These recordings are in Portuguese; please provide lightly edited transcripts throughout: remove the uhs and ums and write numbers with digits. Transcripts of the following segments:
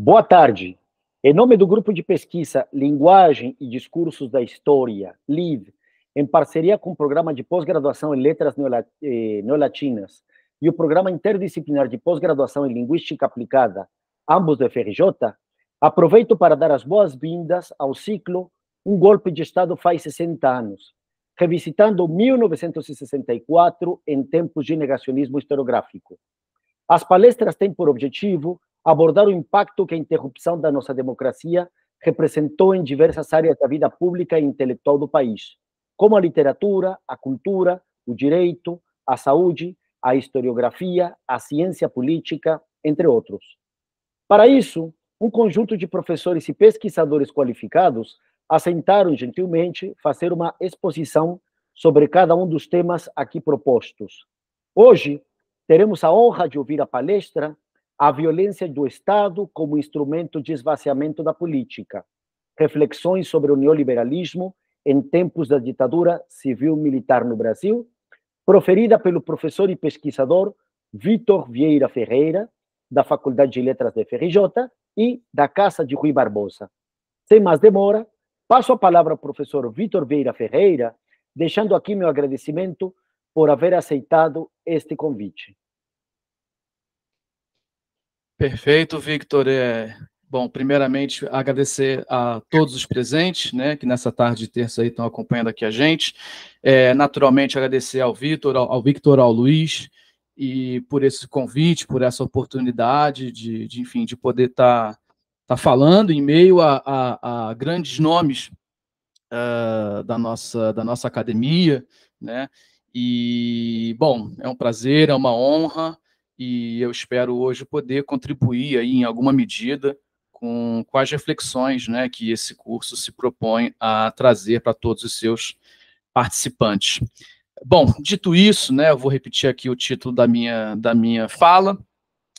Boa tarde. Em nome do Grupo de Pesquisa Linguagem e Discursos da História, LID, em parceria com o Programa de Pós-Graduação em Letras Neolatinas e o Programa Interdisciplinar de Pós-Graduação em Linguística Aplicada, ambos do FRJ, aproveito para dar as boas-vindas ao ciclo Um Golpe de Estado faz 60 anos, revisitando 1964 em tempos de negacionismo historiográfico. As palestras têm por objetivo abordar o impacto que a interrupção da nossa democracia representou em diversas áreas da vida pública e intelectual do país, como a literatura, a cultura, o direito, a saúde, a historiografia, a ciência política, entre outros. Para isso, um conjunto de professores e pesquisadores qualificados aceitaram gentilmente fazer uma exposição sobre cada um dos temas aqui propostos. Hoje, teremos a honra de ouvir a palestra A Violência do Estado como Instrumento de Esvaziamento da Política, reflexões sobre o neoliberalismo em tempos da ditadura civil-militar no Brasil, proferida pelo professor e pesquisador Vítor Vieira Ferreira, da Faculdade de Letras da FRJ e da Casa de Rui Barbosa. Sem mais demora, passo a palavra ao professor Vítor Vieira Ferreira, deixando aqui meu agradecimento por haver aceitado este convite. Perfeito, Victor. Bom, primeiramente, agradecer a todos os presentes, né, que nessa tarde de terça aí estão acompanhando aqui a gente. Naturalmente, agradecer ao Victor, ao Luiz, e por esse convite, por essa oportunidade enfim, de poder estar falando em meio a grandes nomes da nossa academia, né? E, bom, é um prazer, é uma honra, e eu espero hoje poder contribuir aí, em alguma medida com as reflexões, né, que esse curso se propõe a trazer para todos os seus participantes. Bom, dito isso, né, eu vou repetir aqui o título da minha fala: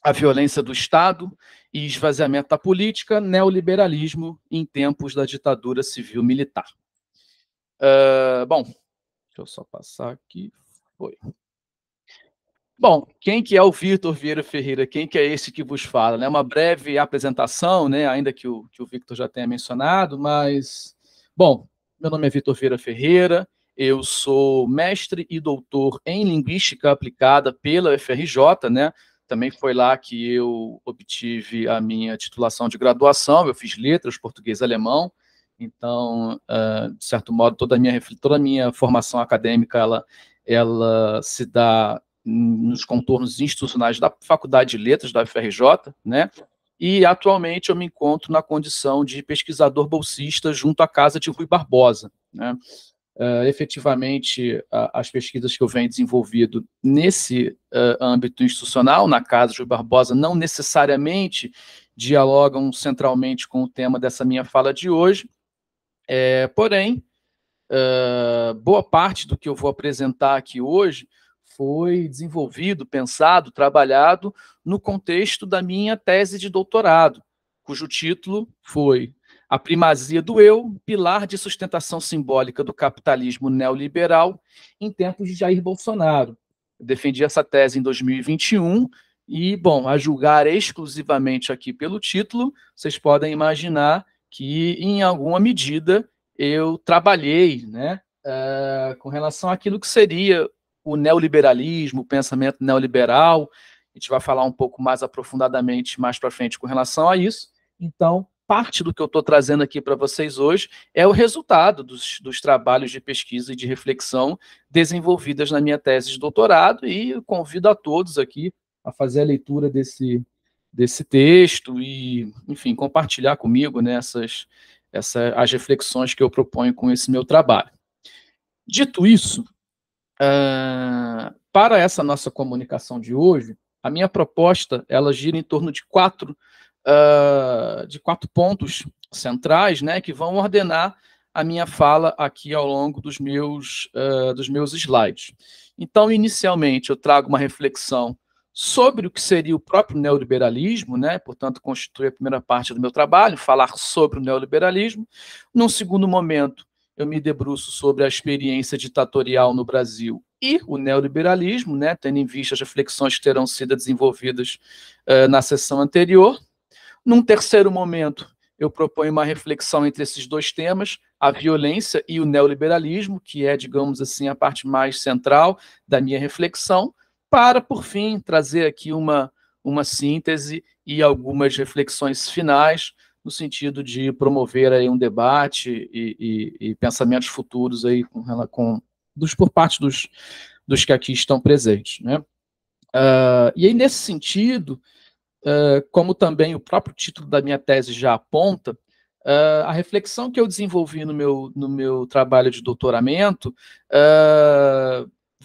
A Violência do Estado e Esvaziamento da Política, Neoliberalismo em Tempos da Ditadura Civil-Militar. Bom, deixa eu só passar aqui. Foi. Bom, quem que é o Vítor Vieira Ferreira? Quem que é esse que vos fala? Né? Uma breve apresentação, né? Ainda que o Victor já tenha mencionado, mas... Bom, meu nome é Vítor Vieira Ferreira, eu sou mestre e doutor em Linguística Aplicada pela UFRJ, né? Também foi lá que eu obtive a minha titulação de graduação, eu fiz letras, português e alemão, então, de certo modo, toda a minha formação acadêmica, ela se dá nos contornos institucionais da Faculdade de Letras da UFRJ, né? E atualmente eu me encontro na condição de pesquisador bolsista junto à Casa de Rui Barbosa, né? Efetivamente, as pesquisas que eu venho desenvolvido nesse âmbito institucional, na Casa de Rui Barbosa, não necessariamente dialogam centralmente com o tema dessa minha fala de hoje, porém, boa parte do que eu vou apresentar aqui hoje foi desenvolvido, pensado, trabalhado no contexto da minha tese de doutorado, cujo título foi A Primazia do Eu, Pilar de Sustentação Simbólica do Capitalismo Neoliberal em Tempos de Jair Bolsonaro. Eu defendi essa tese em 2021 e, bom, a julgar exclusivamente aqui pelo título, vocês podem imaginar que, em alguma medida, eu trabalhei, né, com relação àquilo que seria o neoliberalismo, o pensamento neoliberal. A gente vai falar um pouco mais aprofundadamente mais para frente com relação a isso. Então, parte do que eu estou trazendo aqui para vocês hoje é o resultado dos trabalhos de pesquisa e de reflexão desenvolvidas na minha tese de doutorado, e eu convido a todos aqui a fazer a leitura desse texto e, enfim, compartilhar comigo, né, as reflexões que eu proponho com esse meu trabalho. Dito isso, para essa nossa comunicação de hoje, a minha proposta ela gira em torno de quatro pontos centrais, né, que vão ordenar a minha fala aqui ao longo dos meus slides. Então, inicialmente, eu trago uma reflexão sobre o que seria o próprio neoliberalismo, né, portanto, constitui a primeira parte do meu trabalho, falar sobre o neoliberalismo. Num segundo momento, eu me debruço sobre a experiência ditatorial no Brasil e o neoliberalismo, né, tendo em vista as reflexões que terão sido desenvolvidas na sessão anterior. Num terceiro momento, eu proponho uma reflexão entre esses dois temas, a violência e o neoliberalismo, que é, digamos assim, a parte mais central da minha reflexão, para, por fim, trazer aqui uma síntese e algumas reflexões finais, no sentido de promover aí um debate e pensamentos futuros aí por parte dos que aqui estão presentes, né? E aí, nesse sentido, como também o próprio título da minha tese já aponta, a reflexão que eu desenvolvi no meu trabalho de doutoramento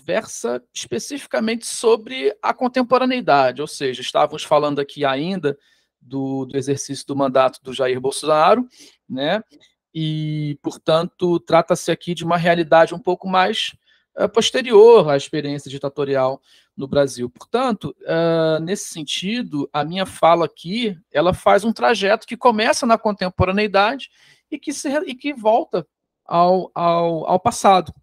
versa especificamente sobre a contemporaneidade, ou seja, estávamos falando aqui ainda do exercício do mandato do Jair Bolsonaro, né? E, portanto, trata-se aqui de uma realidade um pouco mais posterior à experiência ditatorial no Brasil. Portanto, nesse sentido, a minha fala aqui, ela faz um trajeto que começa na contemporaneidade e que volta ao passado,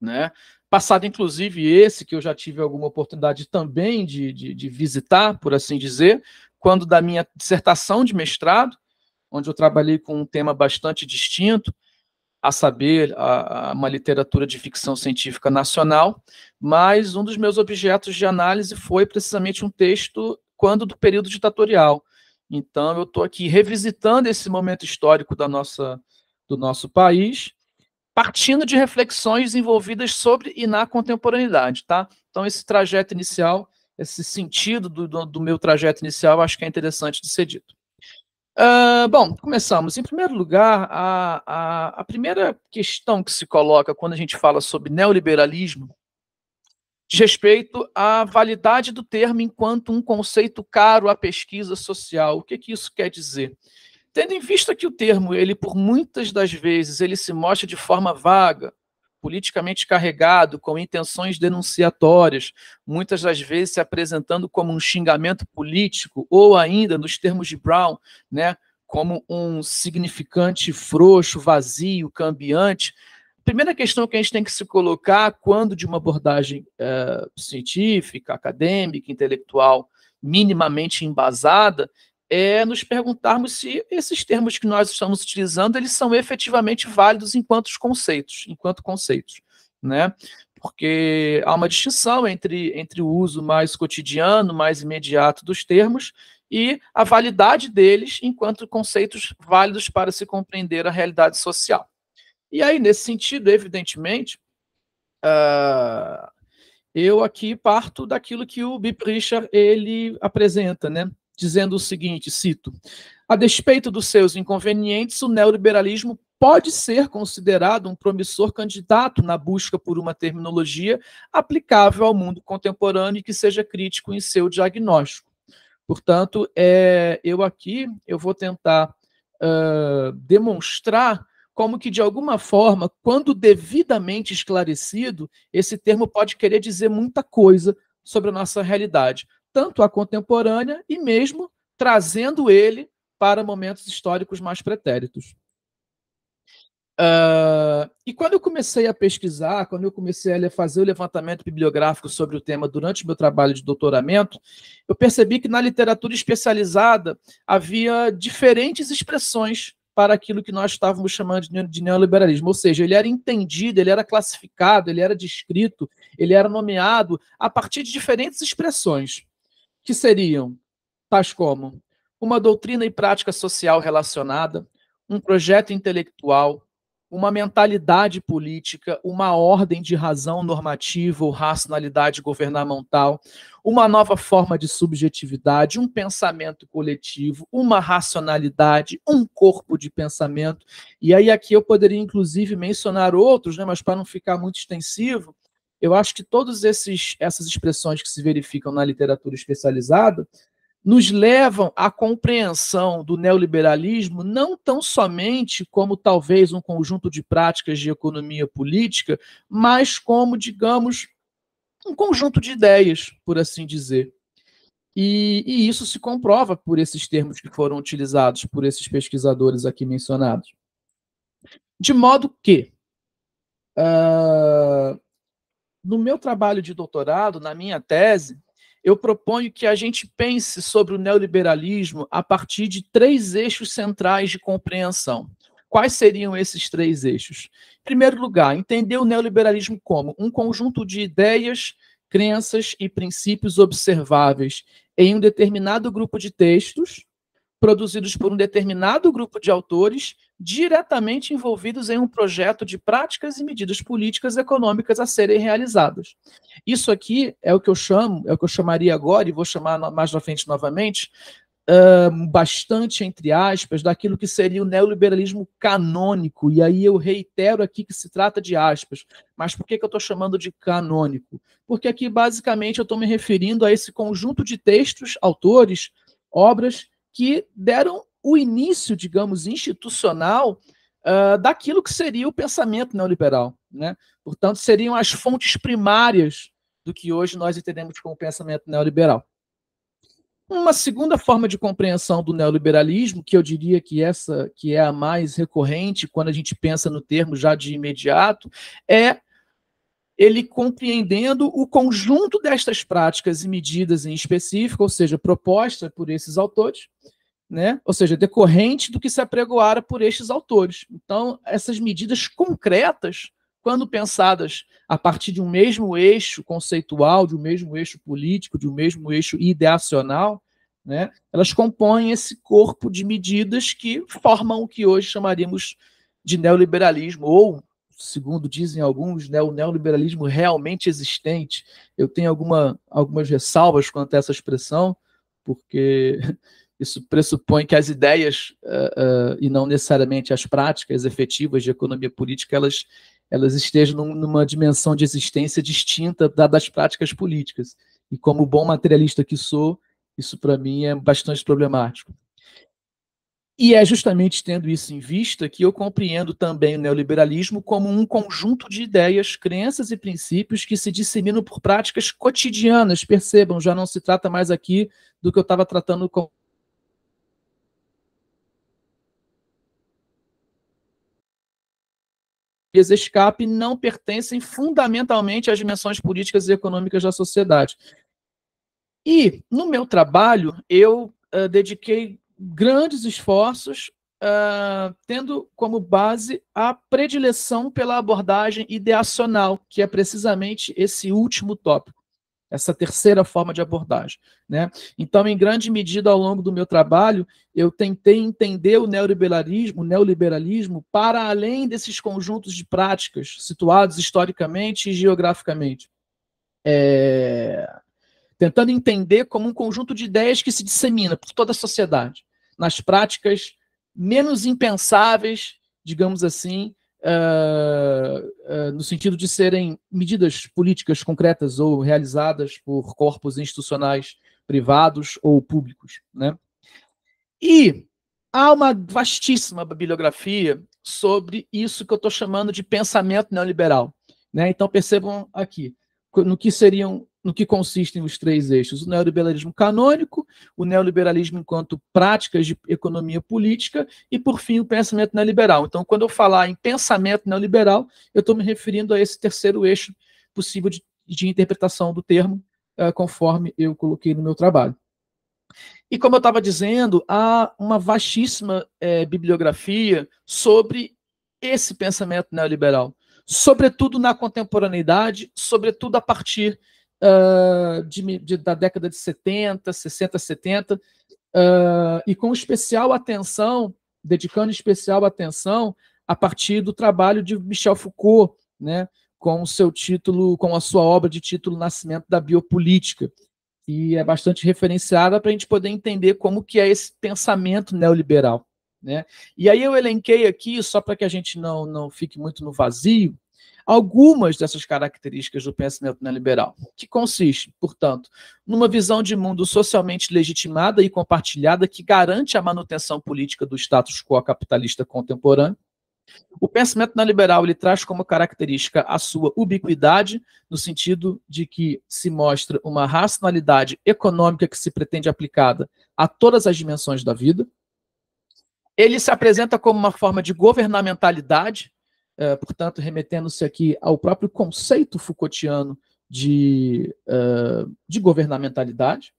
né? Passado, inclusive, esse que eu já tive alguma oportunidade também de visitar, por assim dizer, quando da minha dissertação de mestrado, onde eu trabalhei com um tema bastante distinto, a saber, uma literatura de ficção científica nacional, mas um dos meus objetos de análise foi precisamente um texto quando do período ditatorial. Então, eu estou aqui revisitando esse momento histórico do nosso país, partindo de reflexões desenvolvidas sobre e na contemporaneidade, tá? Então, esse trajeto inicial, esse sentido do meu trajeto inicial, acho que é interessante de ser dito. Bom, começamos. Em primeiro lugar, a primeira questão que se coloca quando a gente fala sobre neoliberalismo diz respeito à validade do termo enquanto um conceito caro à pesquisa social. O que isso quer dizer? Tendo em vista que o termo, ele por muitas das vezes, ele se mostra de forma vaga, politicamente carregado, com intenções denunciatórias, muitas das vezes se apresentando como um xingamento político, ou ainda, nos termos de Brown, né, como um significante frouxo, vazio, cambiante. A primeira questão que a gente tem que se colocar, quando de uma abordagem científica, acadêmica, intelectual, minimamente embasada, é nos perguntarmos se esses termos que nós estamos utilizando, eles são efetivamente válidos enquanto conceitos, né? Porque há uma distinção entre o uso mais cotidiano, mais imediato dos termos e a validade deles enquanto conceitos válidos para se compreender a realidade social. E aí, nesse sentido, evidentemente, eu aqui parto daquilo que o Bip Richard ele apresenta, né? Dizendo o seguinte, cito: a despeito dos seus inconvenientes, o neoliberalismo pode ser considerado um promissor candidato na busca por uma terminologia aplicável ao mundo contemporâneo e que seja crítico em seu diagnóstico. Portanto, eu vou tentar demonstrar como que, de alguma forma, quando devidamente esclarecido, esse termo pode querer dizer muita coisa sobre a nossa realidade, tanto a contemporânea e mesmo trazendo ele para momentos históricos mais pretéritos. E quando eu comecei a pesquisar, quando eu comecei a fazer o levantamento bibliográfico sobre o tema durante o meu trabalho de doutoramento, eu percebi que na literatura especializada havia diferentes expressões para aquilo que nós estávamos chamando de neoliberalismo, ou seja, ele era entendido, ele era classificado, ele era descrito, ele era nomeado a partir de diferentes expressões, que seriam tais como uma doutrina e prática social relacionada, um projeto intelectual, uma mentalidade política, uma ordem de razão normativa ou racionalidade governamental, uma nova forma de subjetividade, um pensamento coletivo, uma racionalidade, um corpo de pensamento. E aí aqui eu poderia inclusive mencionar outros, né, mas para não ficar muito extensivo, eu acho que todas essas expressões que se verificam na literatura especializada nos levam à compreensão do neoliberalismo não tão somente como talvez um conjunto de práticas de economia política, mas como, digamos, um conjunto de ideias, por assim dizer. E isso se comprova por esses termos que foram utilizados por esses pesquisadores aqui mencionados. De modo que, no meu trabalho de doutorado, na minha tese, eu proponho que a gente pense sobre o neoliberalismo a partir de 3 eixos centrais de compreensão. Quais seriam esses 3 eixos? Em primeiro lugar, entender o neoliberalismo como um conjunto de ideias, crenças e princípios observáveis em um determinado grupo de textos, produzidos por um determinado grupo de autores, diretamente envolvidos em um projeto de práticas e medidas políticas e econômicas a serem realizadas. Isso aqui é o que eu chamo, é o que eu chamaria agora, e vou chamar mais na frente novamente, bastante, entre aspas, daquilo que seria o neoliberalismo canônico, e aí eu reitero aqui que se trata de aspas, mas por que eu estou chamando de canônico? Porque aqui, basicamente, eu estou me referindo a esse conjunto de textos, autores, obras, que deram o início, digamos, institucional daquilo que seria o pensamento neoliberal, né? Portanto, seriam as fontes primárias do que hoje nós entendemos como pensamento neoliberal. Uma segunda forma de compreensão do neoliberalismo, que eu diria que essa que é a mais recorrente quando a gente pensa no termo já de imediato, é ele compreendendo o conjunto destas práticas e medidas em específico, ou seja, proposta por esses autores, né? Ou seja, decorrente do que se apregoara por estes autores. Então, essas medidas concretas, quando pensadas a partir de um mesmo eixo conceitual, de um mesmo eixo político, de um mesmo eixo ideacional, né, elas compõem esse corpo de medidas que formam o que hoje chamaríamos de neoliberalismo, ou, segundo dizem alguns, né, o neoliberalismo realmente existente. Eu tenho algumas ressalvas quanto a essa expressão, porque isso pressupõe que as ideias, e não necessariamente as práticas efetivas de economia política, elas estejam numa dimensão de existência distinta das práticas políticas. E como bom materialista que sou, isso para mim é bastante problemático. E é justamente tendo isso em vista que eu compreendo também o neoliberalismo como um conjunto de ideias, crenças e princípios que se disseminam por práticas cotidianas. Percebam, já não se trata mais aqui do que eu estava tratando com escape, não pertencem fundamentalmente às dimensões políticas e econômicas da sociedade. E, no meu trabalho, eu dediquei grandes esforços tendo como base a predileção pela abordagem ideacional, que é precisamente esse último tópico, essa terceira forma de abordagem, né? Então, em grande medida, ao longo do meu trabalho, eu tentei entender o neoliberalismo para além desses conjuntos de práticas situados historicamente e geograficamente. Tentando entender como um conjunto de ideias que se dissemina por toda a sociedade, nas práticas menos impensáveis, digamos assim, no sentido de serem medidas políticas concretas ou realizadas por corpos institucionais privados ou públicos, né? E há uma vastíssima bibliografia sobre isso que eu estou chamando de pensamento neoliberal, né? Então percebam aqui no que consistem os 3 eixos: o neoliberalismo canônico, o neoliberalismo enquanto práticas de economia política e, por fim, o pensamento neoliberal. Então, quando eu falar em pensamento neoliberal, eu estou me referindo a esse terceiro eixo possível de interpretação do termo, conforme eu coloquei no meu trabalho. E, como eu estava dizendo, há uma vastíssima bibliografia sobre esse pensamento neoliberal, sobretudo na contemporaneidade, sobretudo a partir da década de 70, 60, 70, e com especial atenção, dedicando especial atenção a partir do trabalho de Michel Foucault, né, com o seu título, com a sua obra de título Nascimento da Biopolítica, que é bastante referenciada para a gente poder entender como que é esse pensamento neoliberal, né? E aí eu elenquei aqui, só para que a gente não fique muito no vazio, algumas dessas características do pensamento neoliberal, que consiste, portanto, numa visão de mundo socialmente legitimada e compartilhada que garante a manutenção política do status quo capitalista contemporâneo. O pensamento neoliberal ele traz como característica a sua ubiquidade, no sentido de que se mostra uma racionalidade econômica que se pretende aplicada a todas as dimensões da vida. Ele se apresenta como uma forma de governamentalidade, portanto, remetendo-se aqui ao próprio conceito Foucaultiano de governamentalidade,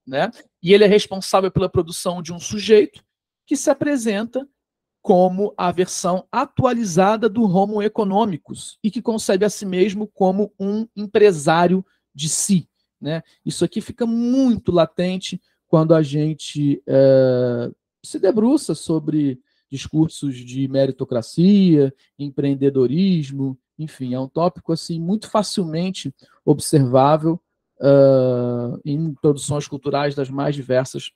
né? E ele é responsável pela produção de um sujeito que se apresenta como a versão atualizada do Homo economicus e que concebe a si mesmo como um empresário de si, né? Isso aqui fica muito latente quando a gente se debruça sobre discursos de meritocracia, empreendedorismo, enfim, é um tópico assim muito facilmente observável em produções culturais das mais diversas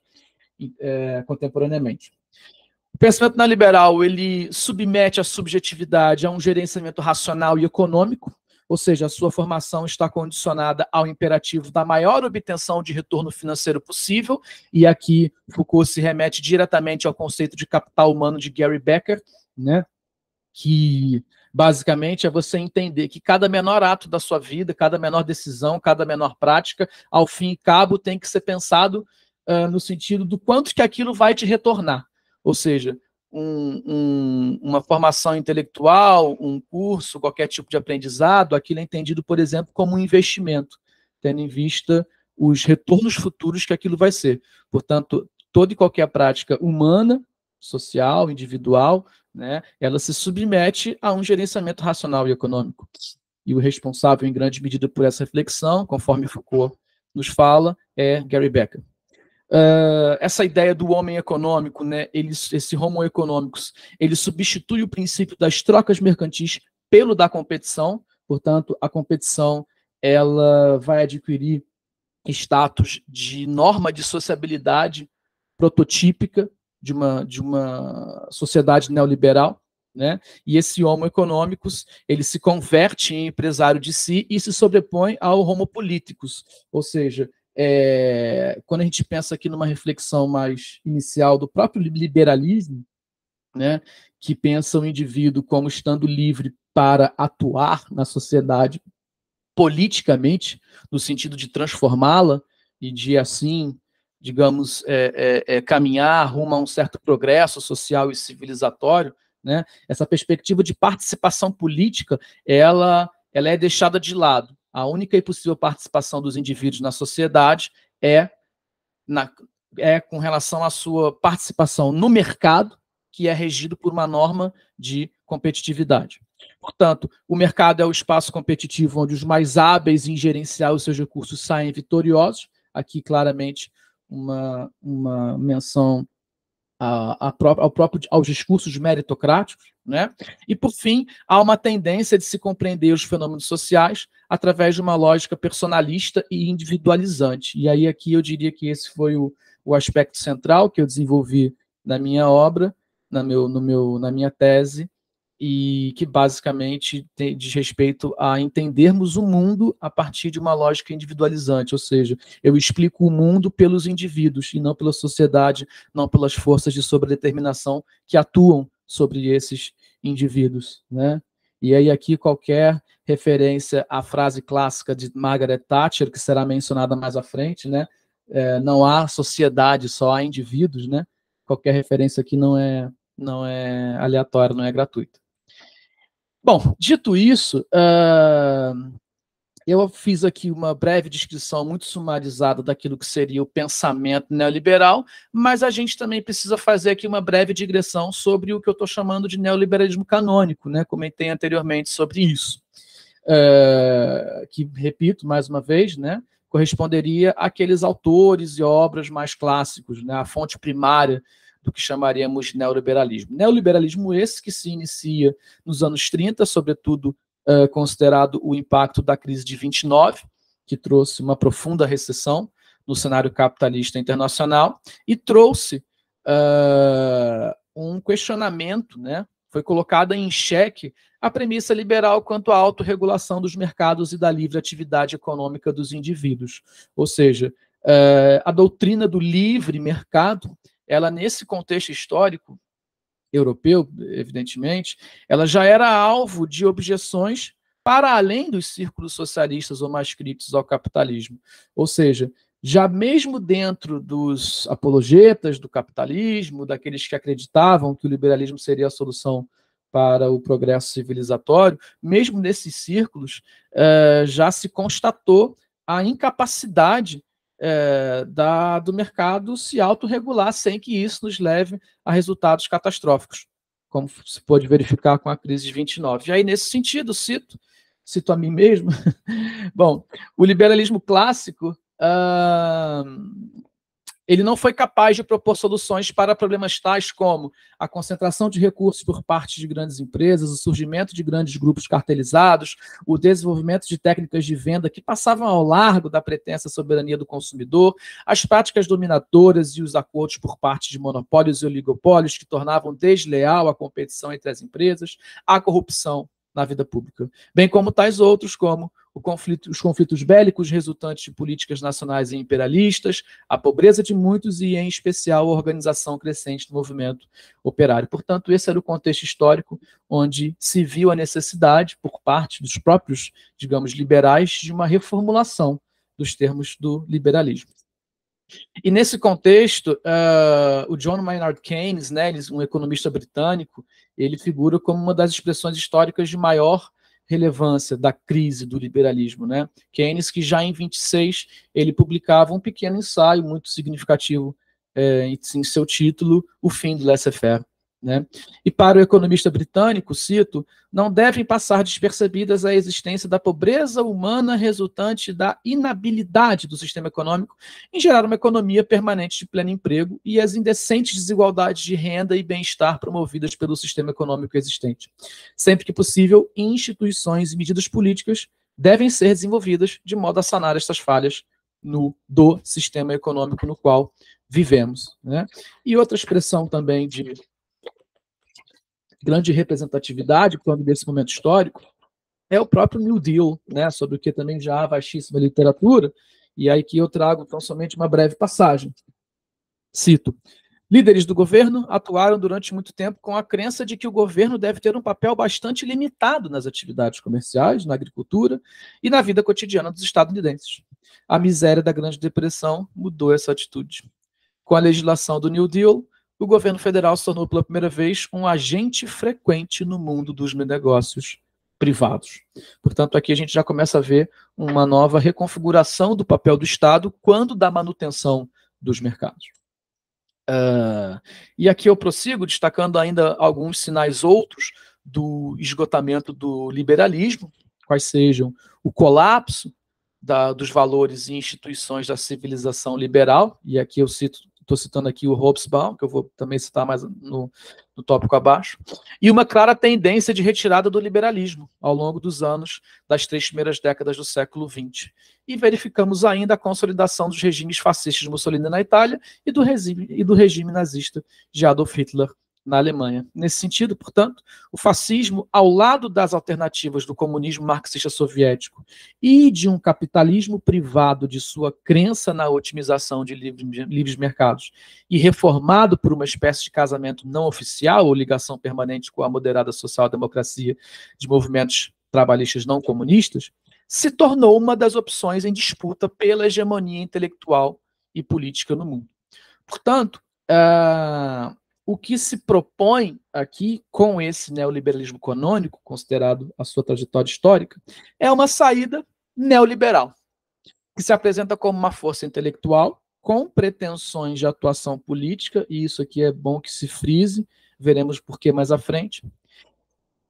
contemporaneamente. O pensamento neoliberal, ele submete a subjetividade a um gerenciamento racional e econômico, ou seja, a sua formação está condicionada ao imperativo da maior obtenção de retorno financeiro possível, e aqui Foucault se remete diretamente ao conceito de capital humano de Gary Becker, né, que basicamente é você entender que cada menor ato da sua vida, cada menor decisão, cada menor prática, ao fim e cabo, tem que ser pensado no sentido do quanto que aquilo vai te retornar. Ou seja, uma formação intelectual, um curso, qualquer tipo de aprendizado, aquilo é entendido, por exemplo, como um investimento, tendo em vista os retornos futuros que aquilo vai ser. Portanto, toda e qualquer prática humana, social, individual, né, ela se submete a um gerenciamento racional e econômico. E o responsável, em grande medida, por essa reflexão, conforme Foucault nos fala, é Gary Becker. Essa ideia do homem econômico, né, esse homo economicus, ele substitui o princípio das trocas mercantis pelo da competição. Portanto, a competição ela vai adquirir status de norma de sociabilidade prototípica de uma sociedade neoliberal, né? E esse homo economicus ele se converte em empresário de si e se sobrepõe ao homo politicus, ou seja, quando a gente pensa aqui numa reflexão mais inicial do próprio liberalismo, né, que pensa o indivíduo como estando livre para atuar na sociedade politicamente, no sentido de transformá-la e de, assim, digamos, caminhar rumo a um certo progresso social e civilizatório, né? Essa perspectiva de participação política, ela é deixada de lado. A única e possível participação dos indivíduos na sociedade é com relação à sua participação no mercado, que é regido por uma norma de competitividade. Portanto, o mercado é o espaço competitivo onde os mais hábeis em gerenciar os seus recursos saem vitoriosos. Aqui, claramente, uma menção aos discursos meritocráticos, né? E, por fim, há uma tendência de se compreender os fenômenos sociais através de uma lógica personalista e individualizante. E aí, aqui, eu diria que esse foi o aspecto central que eu desenvolvi na minha obra, na minha tese, e que basicamente diz respeito a entendermos o mundo a partir de uma lógica individualizante, ou seja, eu explico o mundo pelos indivíduos e não pela sociedade, não pelas forças de sobredeterminação que atuam sobre esses indivíduos, né? E aí aqui qualquer referência à frase clássica de Margaret Thatcher, que será mencionada mais à frente, né? Não há sociedade, só há indivíduos, né? Qualquer referência aqui não é aleatória, não é gratuita. Bom, dito isso, eu fiz aqui uma breve descrição muito sumarizada daquilo que seria o pensamento neoliberal, mas a gente também precisa fazer aqui uma breve digressão sobre o que eu estou chamando de neoliberalismo canônico, né? Comentei anteriormente sobre isso, que, repito mais uma vez, né, corresponderia àqueles autores e obras mais clássicos, né, a fonte primária do que chamaríamos de neoliberalismo. Neoliberalismo esse que se inicia nos anos 30, sobretudo considerado o impacto da crise de 29, que trouxe uma profunda recessão no cenário capitalista internacional e trouxe um questionamento, né? Foi colocada em xeque a premissa liberal quanto à autorregulação dos mercados e da livre atividade econômica dos indivíduos. Ou seja, a doutrina do livre mercado, ela, nesse contexto histórico europeu, evidentemente, ela já era alvo de objeções para além dos círculos socialistas ou mais críticos ao capitalismo. Ou seja, já mesmo dentro dos apologetas do capitalismo, daqueles que acreditavam que o liberalismo seria a solução para o progresso civilizatório, mesmo nesses círculos, já se constatou a incapacidade do mercado se autorregular sem que isso nos leve a resultados catastróficos, como se pôde verificar com a crise de 29. E aí, nesse sentido, cito a mim mesmo, bom, o liberalismo clássico ele não foi capaz de propor soluções para problemas tais como a concentração de recursos por parte de grandes empresas, o surgimento de grandes grupos cartelizados, o desenvolvimento de técnicas de venda que passavam ao largo da pretensa soberania do consumidor, as práticas dominadoras e os acordos por parte de monopólios e oligopólios que tornavam desleal a competição entre as empresas, a corrupção na vida pública, bem como tais outros, como os conflitos bélicos resultantes de políticas nacionais e imperialistas, a pobreza de muitos e, em especial, a organização crescente do movimento operário. Portanto, esse era o contexto histórico onde se viu a necessidade, por parte dos próprios, digamos, liberais, de uma reformulação dos termos do liberalismo. E nesse contexto, o John Maynard Keynes, né, um economista britânico, ele figura como uma das expressões históricas de maior relevância da crise do liberalismo, né? Keynes, que já em 26 ele publicava um pequeno ensaio muito significativo em seu título, O Fim do Laissez-faire. Né? E para o economista britânico, cito, não devem passar despercebidas a existência da pobreza humana resultante da inabilidade do sistema econômico em gerar uma economia permanente de pleno emprego e as indecentes desigualdades de renda e bem-estar promovidas pelo sistema econômico existente. Sempre que possível, instituições e medidas políticas devem ser desenvolvidas de modo a sanar estas falhas do sistema econômico no qual vivemos. Né? E outra expressão também de grande representatividade, quando desse momento histórico, é o próprio New Deal, né, sobre o que também já há vastíssima literatura, e aí que eu trago então somente uma breve passagem. Cito: líderes do governo atuaram durante muito tempo com a crença de que o governo deve ter um papel bastante limitado nas atividades comerciais, na agricultura e na vida cotidiana dos estadunidenses. A miséria da Grande Depressão mudou essa atitude. Com a legislação do New Deal, o governo federal se tornou pela primeira vez um agente frequente no mundo dos negócios privados. Portanto, aqui a gente já começa a ver uma nova reconfiguração do papel do Estado quando da manutenção dos mercados. E aqui eu prossigo destacando ainda alguns sinais outros do esgotamento do liberalismo, quais sejam o colapso dos valores e instituições da civilização liberal, e aqui eu estou citando aqui o Hobsbawm, que eu vou também citar mais no tópico abaixo, e uma clara tendência de retirada do liberalismo ao longo dos anos das 3 primeiras décadas do século XX. E verificamos ainda a consolidação dos regimes fascistas de Mussolini na Itália e do regime nazista de Adolf Hitler na Alemanha. Nesse sentido, portanto, o fascismo, ao lado das alternativas do comunismo marxista soviético e de um capitalismo privado de sua crença na otimização de livres mercados e reformado por uma espécie de casamento não oficial ou ligação permanente com a moderada social-democracia de movimentos trabalhistas não comunistas, se tornou uma das opções em disputa pela hegemonia intelectual e política no mundo. Portanto, o que se propõe aqui com esse neoliberalismo canônico, considerado a sua trajetória histórica, é uma saída neoliberal, que se apresenta como uma força intelectual com pretensões de atuação política, e isso aqui é bom que se frise, veremos por que mais à frente,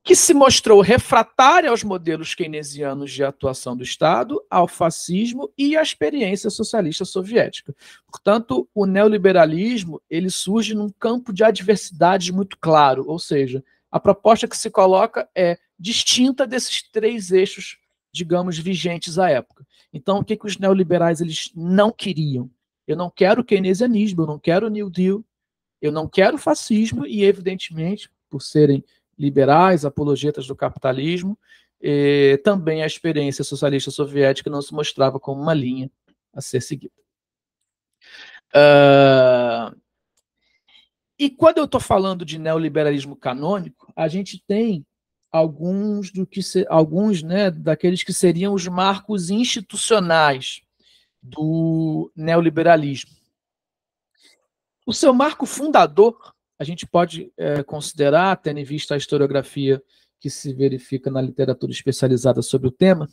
que se mostrou refratária aos modelos keynesianos de atuação do Estado, ao fascismo e à experiência socialista soviética. Portanto, o neoliberalismo ele surge num campo de adversidade muito claro, ou seja, a proposta que se coloca é distinta desses 3 eixos, digamos, vigentes à época. Então, o que os neoliberais eles não queriam? Eu não quero keynesianismo, eu não quero New Deal, eu não quero fascismo e, evidentemente, por serem liberais, apologetas do capitalismo, também a experiência socialista soviética não se mostrava como uma linha a ser seguida. E quando eu estou falando de neoliberalismo canônico, a gente tem alguns daqueles que seriam os marcos institucionais do neoliberalismo. O seu marco fundador a gente pode considerar, tendo em vista a historiografia que se verifica na literatura especializada sobre o tema,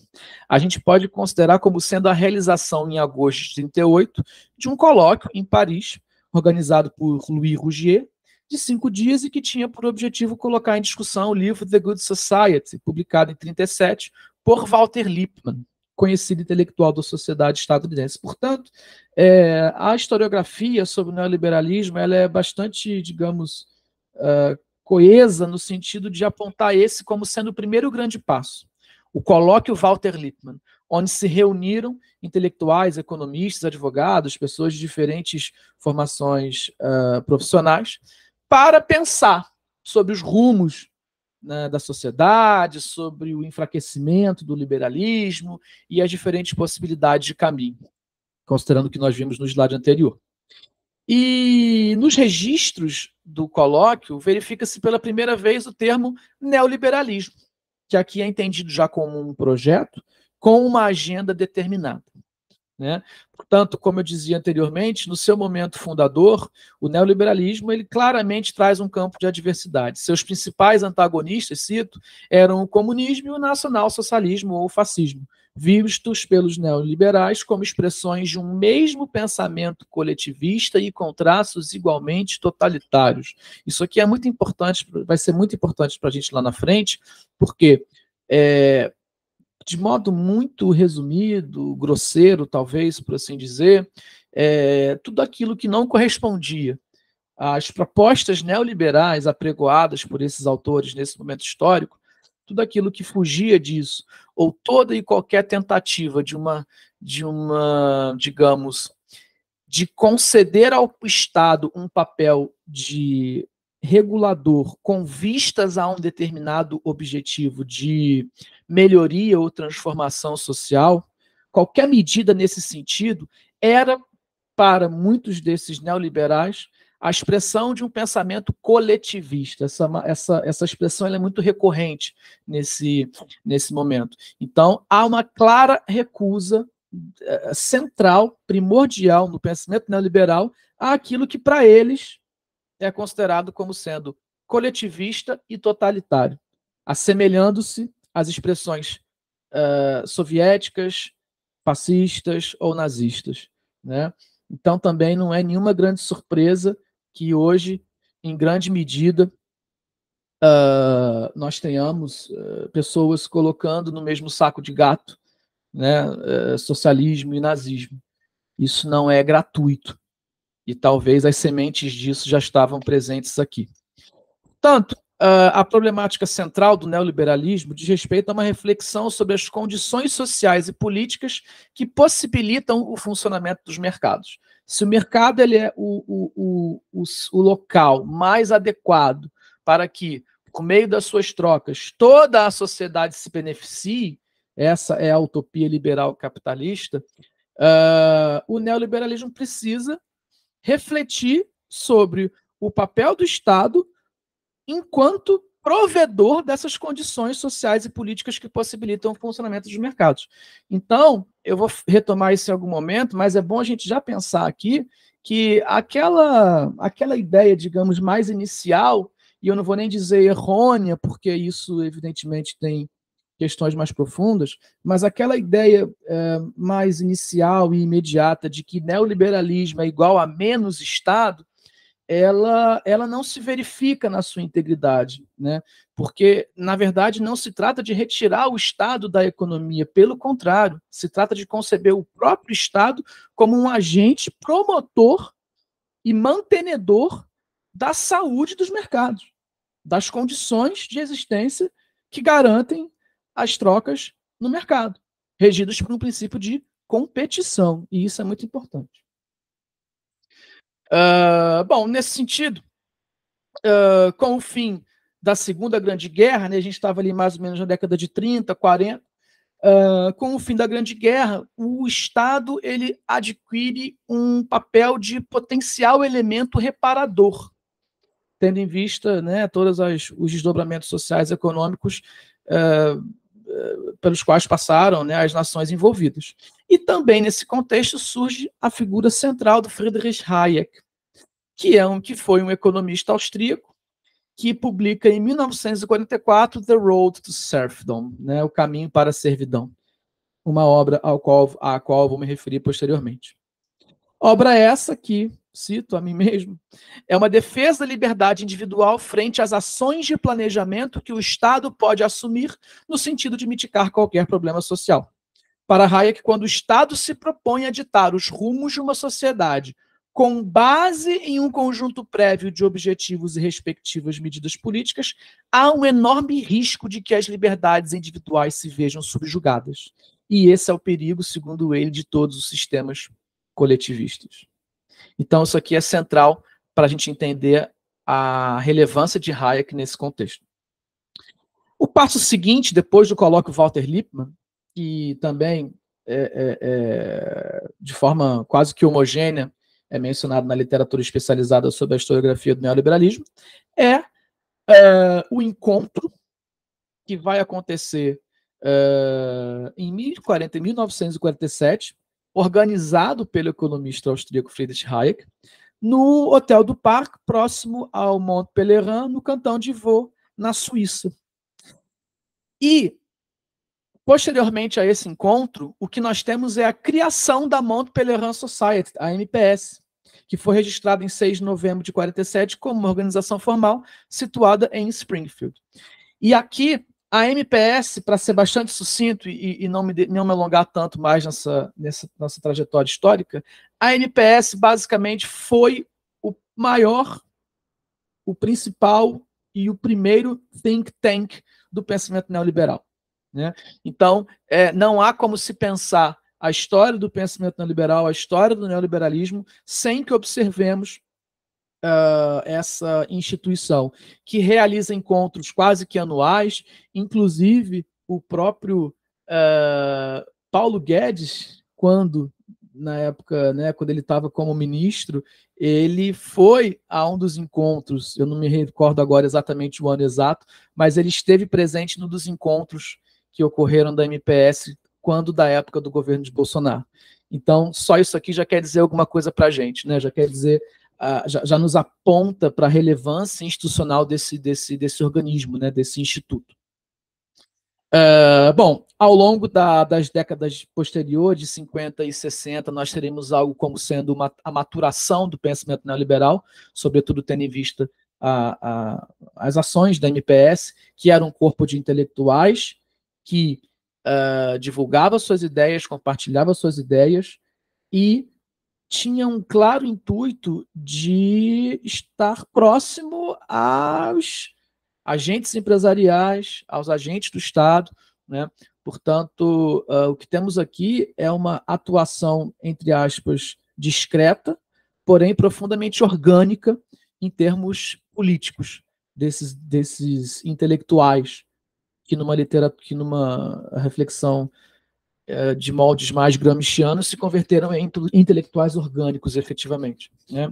a gente pode considerar como sendo a realização, em agosto de 1938, de um colóquio em Paris, organizado por Louis Rougier, de 5 dias e que tinha por objetivo colocar em discussão o livro The Good Society, publicado em 1937, por Walter Lippmann, conhecido intelectual da sociedade estadunidense. Portanto, a historiografia sobre o neoliberalismo ela é bastante, digamos, coesa no sentido de apontar esse como sendo o primeiro grande passo. O colóquio Walter Lippmann, onde se reuniram intelectuais, economistas, advogados, pessoas de diferentes formações profissionais, para pensar sobre os rumos, né, da sociedade, sobre o enfraquecimento do liberalismo e as diferentes possibilidades de caminho, considerando o que nós vimos no slide anterior. E nos registros do colóquio, verifica-se pela primeira vez o termo neoliberalismo, que aqui é entendido já como um projeto com uma agenda determinada, né? Portanto, como eu dizia anteriormente, no seu momento fundador, o neoliberalismo ele claramente traz um campo de adversidade. Seus principais antagonistas, cito, eram o comunismo e o nacionalsocialismo ou o fascismo, vistos pelos neoliberais como expressões de um mesmo pensamento coletivista e com traços igualmente totalitários. Isso aqui é muito importante, vai ser muito importante para a gente lá na frente, porque de modo muito resumido, grosseiro, talvez, por assim dizer, tudo aquilo que não correspondia às propostas neoliberais apregoadas por esses autores nesse momento histórico, tudo aquilo que fugia disso, ou toda e qualquer tentativa de uma digamos, de conceder ao Estado um papel de regulador com vistas a um determinado objetivo de melhoria ou transformação social, qualquer medida nesse sentido era, para muitos desses neoliberais, a expressão de um pensamento coletivista. Essa expressão ela é muito recorrente nesse momento. Então, há uma clara recusa central, primordial no pensamento neoliberal àquilo que para eles é considerado como sendo coletivista e totalitário, assemelhando-se às expressões soviéticas, fascistas ou nazistas, né? Então também não é nenhuma grande surpresa que hoje, em grande medida, nós tenhamos pessoas colocando no mesmo saco de gato, né, socialismo e nazismo. Isso não é gratuito. E talvez as sementes disso já estavam presentes aqui. Portanto, a problemática central do neoliberalismo diz respeito a uma reflexão sobre as condições sociais e políticas que possibilitam o funcionamento dos mercados. Se o mercado ele é o local mais adequado para que, por meio das suas trocas, toda a sociedade se beneficie, essa é a utopia liberal capitalista, o neoliberalismo precisa refletir sobre o papel do Estado enquanto provedor dessas condições sociais e políticas que possibilitam o funcionamento dos mercados. Então, eu vou retomar isso em algum momento, mas é bom a gente já pensar aqui que aquela ideia, digamos, mais inicial, e eu não vou nem dizer errônea, porque isso, evidentemente, tem questões mais profundas, mas aquela ideia mais inicial e imediata de que neoliberalismo é igual a menos Estado, ela não se verifica na sua integridade, né? Porque, na verdade, não se trata de retirar o Estado da economia, pelo contrário, se trata de conceber o próprio Estado como um agente promotor e mantenedor da saúde dos mercados, das condições de existência que garantem as trocas no mercado, regidas por um princípio de competição, e isso é muito importante. Bom, nesse sentido, com o fim da Segunda Grande Guerra, né, a gente estava ali mais ou menos na década de 30, 40, com o fim da Grande Guerra, o Estado ele adquire um papel de potencial elemento reparador, tendo em vista, né, todos os desdobramentos sociais e econômicos pelos quais passaram, né, as nações envolvidas. E também, nesse contexto, surge a figura central do Friedrich Hayek, que foi um economista austríaco, que publica em 1944 The Road to Serfdom, né, O Caminho para a Servidão, uma obra à qual eu vou me referir posteriormente. Obra essa que, cito a mim mesmo, é uma defesa da liberdade individual frente às ações de planejamento que o Estado pode assumir no sentido de mitigar qualquer problema social. Para Hayek, quando o Estado se propõe a ditar os rumos de uma sociedade com base em um conjunto prévio de objetivos e respectivas medidas políticas, há um enorme risco de que as liberdades individuais se vejam subjugadas. E esse é o perigo, segundo ele, de todos os sistemas coletivistas. Então, isso aqui é central para a gente entender a relevância de Hayek nesse contexto. O passo seguinte, depois do colóquio Walter Lippmann, que também, de forma quase que homogênea, é mencionado na literatura especializada sobre a historiografia do neoliberalismo, é o encontro que vai acontecer em 1947, organizado pelo economista austríaco Friedrich Hayek, no Hotel du Parc, próximo ao Mont Pelerin, no cantão de Vaud, na Suíça. E, posteriormente a esse encontro, o que nós temos é a criação da Mont Pelerin Society, a MPS, que foi registrada em 6 de novembro de 47 como uma organização formal situada em Springfield. E aqui, a MPS, para ser bastante sucinto e não me alongar tanto mais nessa trajetória histórica, a MPS basicamente foi o maior, o principal e o primeiro think tank do pensamento neoliberal, né? Então, não há como se pensar a história do pensamento neoliberal, a história do neoliberalismo, sem que observemos essa instituição, que realiza encontros quase que anuais, inclusive o próprio Paulo Guedes, na época, né, quando ele estava como ministro, ele foi a um dos encontros, eu não me recordo agora exatamente o ano exato, mas ele esteve presente num dos encontros que ocorreram da MPS quando da época do governo de Bolsonaro. Então, só isso aqui já quer dizer alguma coisa para a gente, né? Já quer dizer, já nos aponta para a relevância institucional desse organismo, né? Desse instituto. Bom, ao longo das décadas posteriores, de 50 e 60, nós teremos algo como sendo a maturação do pensamento neoliberal, sobretudo tendo em vista as ações da MPS, que era um corpo de intelectuais que divulgava suas ideias, compartilhava suas ideias e tinha um claro intuito de estar próximo aos agentes empresariais, aos agentes do Estado, né? Portanto, o que temos aqui é uma atuação, entre aspas, discreta, porém profundamente orgânica em termos políticos desses intelectuais que numa reflexão de moldes mais gramscianos se converteram em intelectuais orgânicos, efetivamente, né?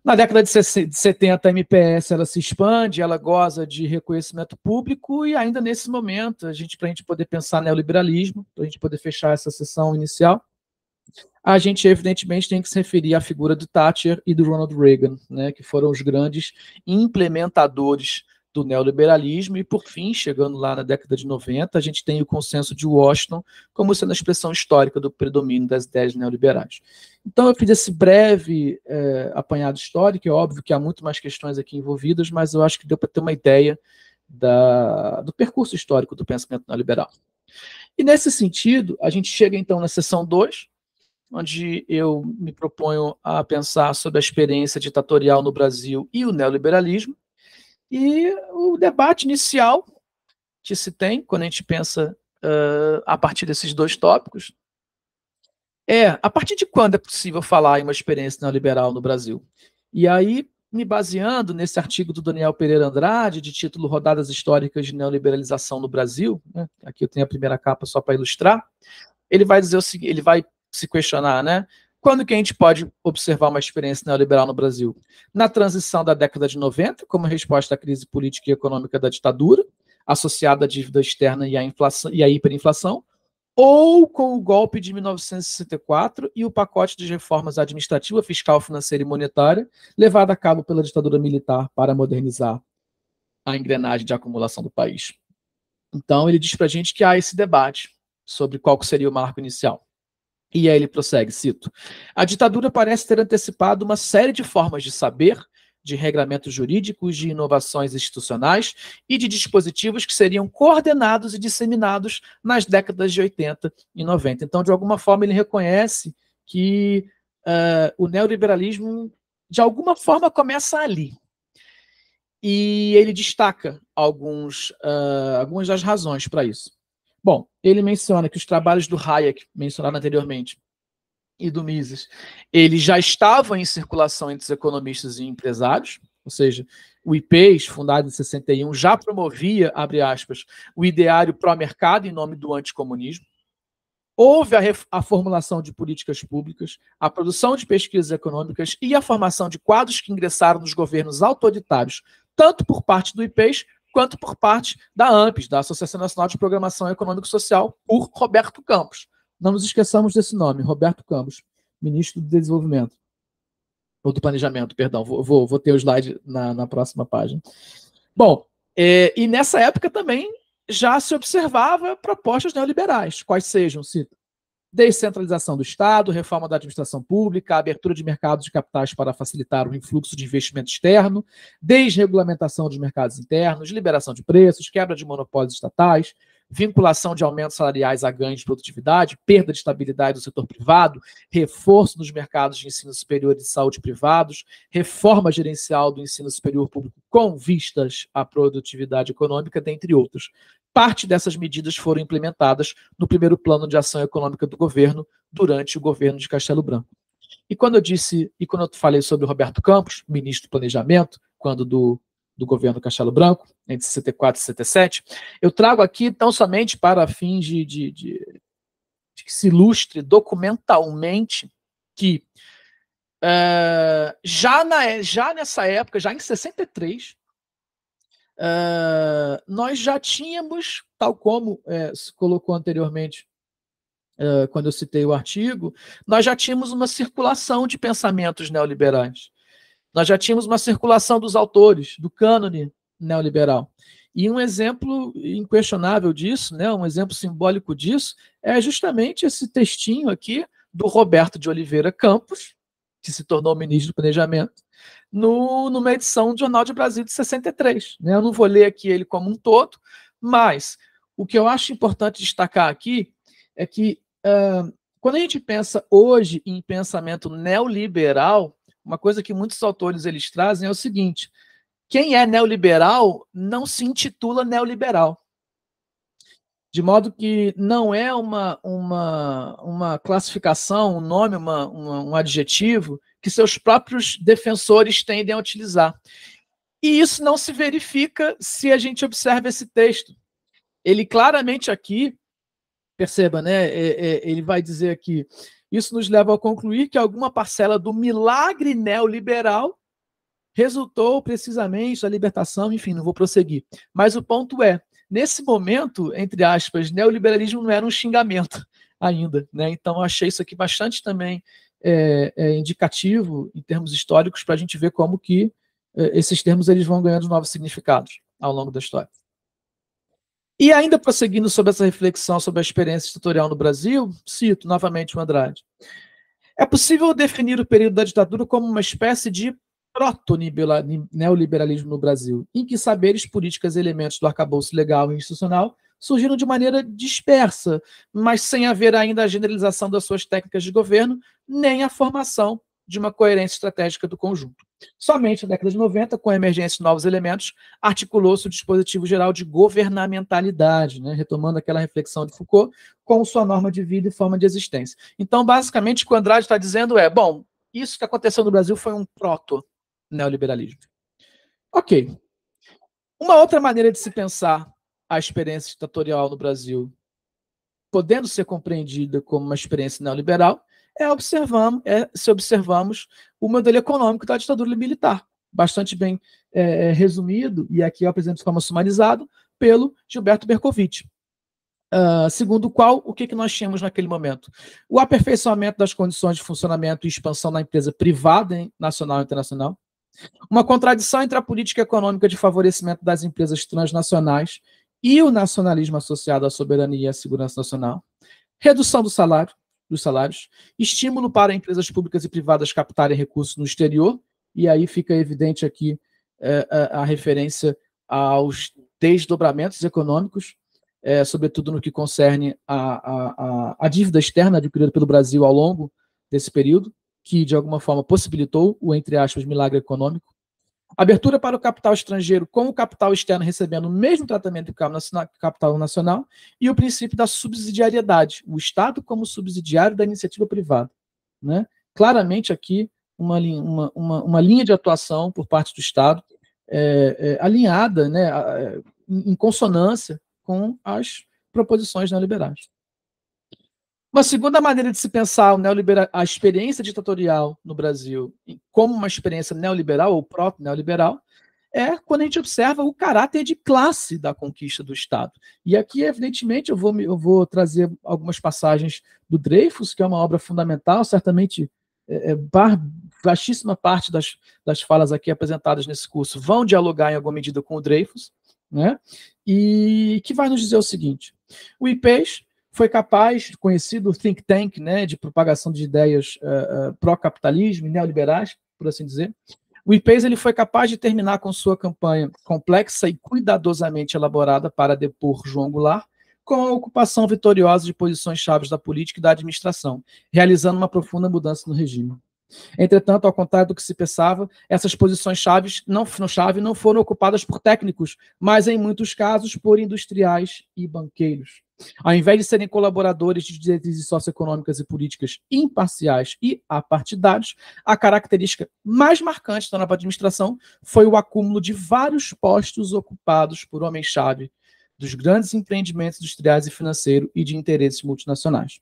Na década de 70, a MPS ela se expande, ela goza de reconhecimento público e ainda nesse momento, para a gente poder pensar neoliberalismo, para a gente poder fechar essa sessão inicial, a gente evidentemente tem que se referir à figura do Thatcher e do Ronald Reagan, né, que foram os grandes implementadores do neoliberalismo, e por fim, chegando lá na década de 90, a gente tem o consenso de Washington como sendo a expressão histórica do predomínio das ideias neoliberais. Então eu fiz esse breve apanhado histórico, é óbvio que há muito mais questões aqui envolvidas, mas eu acho que deu para ter uma ideia do percurso histórico do pensamento neoliberal. E nesse sentido, a gente chega então na seção 2, onde eu me proponho a pensar sobre a experiência ditatorial no Brasil e o neoliberalismo. E o debate inicial que se tem, quando a gente pensa a partir desses dois tópicos, a partir de quando é possível falar em uma experiência neoliberal no Brasil? E aí, me baseando nesse artigo do Daniel Pereira Andrade, de título Rodadas Históricas de Neoliberalização no Brasil, né? Aqui eu tenho a primeira capa só para ilustrar, ele vai dizer o seguinte, ele vai se questionar, né? Quando que a gente pode observar uma experiência neoliberal no Brasil? Na transição da década de 90, como resposta à crise política e econômica da ditadura, associada à dívida externa e à hiperinflação, ou com o golpe de 1964 e o pacote de reformas administrativa, fiscal, financeira e monetária, levado a cabo pela ditadura militar para modernizar a engrenagem de acumulação do país. Então, ele diz para a gente que há esse debate sobre qual seria o marco inicial. E aí ele prossegue, cito: a ditadura parece ter antecipado uma série de formas de saber, de regramentos jurídicos, de inovações institucionais e de dispositivos que seriam coordenados e disseminados nas décadas de 80 e 90. Então, de alguma forma, ele reconhece que o neoliberalismo, de alguma forma, começa ali. E ele destaca algumas das razões para isso. Bom, ele menciona que os trabalhos do Hayek, mencionado anteriormente, e do Mises, eles já estavam em circulação entre os economistas e empresários, ou seja, o IPES, fundado em 61, já promovia, abre aspas, o ideário pró-mercado em nome do anticomunismo. Houve a formulação de políticas públicas, a produção de pesquisas econômicas e a formação de quadros que ingressaram nos governos autoritários, tanto por parte do IPES quanto por parte da ANPES, da Associação Nacional de Programação Econômica e Social, por Roberto Campos. Não nos esqueçamos desse nome, Roberto Campos, ministro do Desenvolvimento, ou do Planejamento, perdão, vou ter o slide na próxima página. Bom, e nessa época também já se observava propostas neoliberais, quais sejam, cito, descentralização do Estado, reforma da administração pública, abertura de mercados de capitais para facilitar o influxo de investimento externo, desregulamentação dos mercados internos, liberação de preços, quebra de monopólios estatais, vinculação de aumentos salariais a ganhos de produtividade, perda de estabilidade do setor privado, reforço nos mercados de ensino superior e de saúde privados, reforma gerencial do ensino superior público com vistas à produtividade econômica, dentre outros. Parte dessas medidas foram implementadas no primeiro plano de ação econômica do governo durante o governo de Castelo Branco. E quando eu falei sobre o Roberto Campos, ministro do Planejamento, quando do governo Castelo Branco, entre 64 e 67, eu trago aqui tão somente para fins de que se ilustre documentalmente que já nessa época, já em 63, nós já tínhamos, tal como se colocou anteriormente, quando eu citei o artigo, nós já tínhamos uma circulação de pensamentos neoliberais. Nós já tínhamos uma circulação dos autores, do cânone neoliberal. E um exemplo inquestionável disso, né, um exemplo simbólico disso, é justamente esse textinho aqui do Roberto de Oliveira Campos, que se tornou ministro do Planejamento, numa edição do Jornal de Brasil de 63. Né? Eu não vou ler aqui ele como um todo, mas o que eu acho importante destacar aqui é que quando a gente pensa hoje em pensamento neoliberal, uma coisa que muitos autores eles trazem é o seguinte: quem é neoliberal não se intitula neoliberal. De modo que não é uma classificação, um nome, um adjetivo que seus próprios defensores tendem a utilizar. E isso não se verifica se a gente observa esse texto. Ele claramente aqui, perceba, né? Ele vai dizer aqui: isso nos leva a concluir que alguma parcela do milagre neoliberal resultou precisamente da libertação, enfim, não vou prosseguir. Mas o ponto é, nesse momento, entre aspas, neoliberalismo não era um xingamento ainda, né? Então, eu achei isso aqui bastante também indicativo, em termos históricos, para a gente ver como que esses termos eles vão ganhando novos significados ao longo da história. E ainda prosseguindo sobre essa reflexão sobre a experiência ditatorial no Brasil, cito novamente o Andrade: é possível definir o período da ditadura como uma espécie de proto-neoliberalismo no Brasil, em que saberes, políticas e elementos do arcabouço legal e institucional surgiram de maneira dispersa, mas sem haver ainda a generalização das suas técnicas de governo, nem a formação de uma coerência estratégica do conjunto. Somente na década de 90, com a emergência de novos elementos, articulou-se o dispositivo geral de governamentalidade, né, retomando aquela reflexão de Foucault, com sua norma de vida e forma de existência. Então, basicamente, o que o Andrade está dizendo é, bom, isso que aconteceu no Brasil foi um proto-neoliberalismo. Ok. Uma outra maneira de se pensar a experiência ditatorial no Brasil, podendo ser compreendida como uma experiência neoliberal, se observamos o modelo econômico da ditadura militar, bastante bem resumido, e aqui eu apresento de forma sumarizada, pelo Gilberto Bercovitch. segundo o qual, o que nós tínhamos naquele momento? O aperfeiçoamento das condições de funcionamento e expansão da empresa privada, nacional e internacional, uma contradição entre a política econômica de favorecimento das empresas transnacionais e o nacionalismo associado à soberania e à segurança nacional, redução dos salários, estímulo para empresas públicas e privadas captarem recursos no exterior, e aí fica evidente aqui a referência aos desdobramentos econômicos, sobretudo no que concerne a dívida externa adquirida pelo Brasil ao longo desse período, que de alguma forma possibilitou o, entre aspas, milagre econômico. Abertura para o capital estrangeiro com o capital externo recebendo o mesmo tratamento que o capital nacional, e o princípio da subsidiariedade, o Estado como subsidiário da iniciativa privada. Né? Claramente aqui uma linha de atuação por parte do Estado alinhada, né, em consonância com as proposições neoliberais. Uma segunda maneira de se pensar a experiência ditatorial no Brasil como uma experiência neoliberal ou proto-neoliberal é quando a gente observa o caráter de classe da conquista do Estado. E aqui, evidentemente, eu vou trazer algumas passagens do Dreyfus, que é uma obra fundamental, certamente vastíssima parte das falas aqui apresentadas nesse curso vão dialogar em alguma medida com o Dreyfus, né? E que vai nos dizer o seguinte: o IPES foi capaz, conhecido think tank, né, de propagação de ideias pró-capitalismo e neoliberais, por assim dizer. O IPES ele foi capaz de terminar com sua campanha complexa e cuidadosamente elaborada para depor João Goulart, com a ocupação vitoriosa de posições chaves da política e da administração, realizando uma profunda mudança no regime. Entretanto, ao contrário do que se pensava, essas posições-chave não foram ocupadas por técnicos, mas, em muitos casos, por industriais e banqueiros. Ao invés de serem colaboradores de diretrizes socioeconômicas e políticas imparciais e apartidários, a característica mais marcante da nova administração foi o acúmulo de vários postos ocupados por homens-chave dos grandes empreendimentos industriais e financeiros e de interesses multinacionais.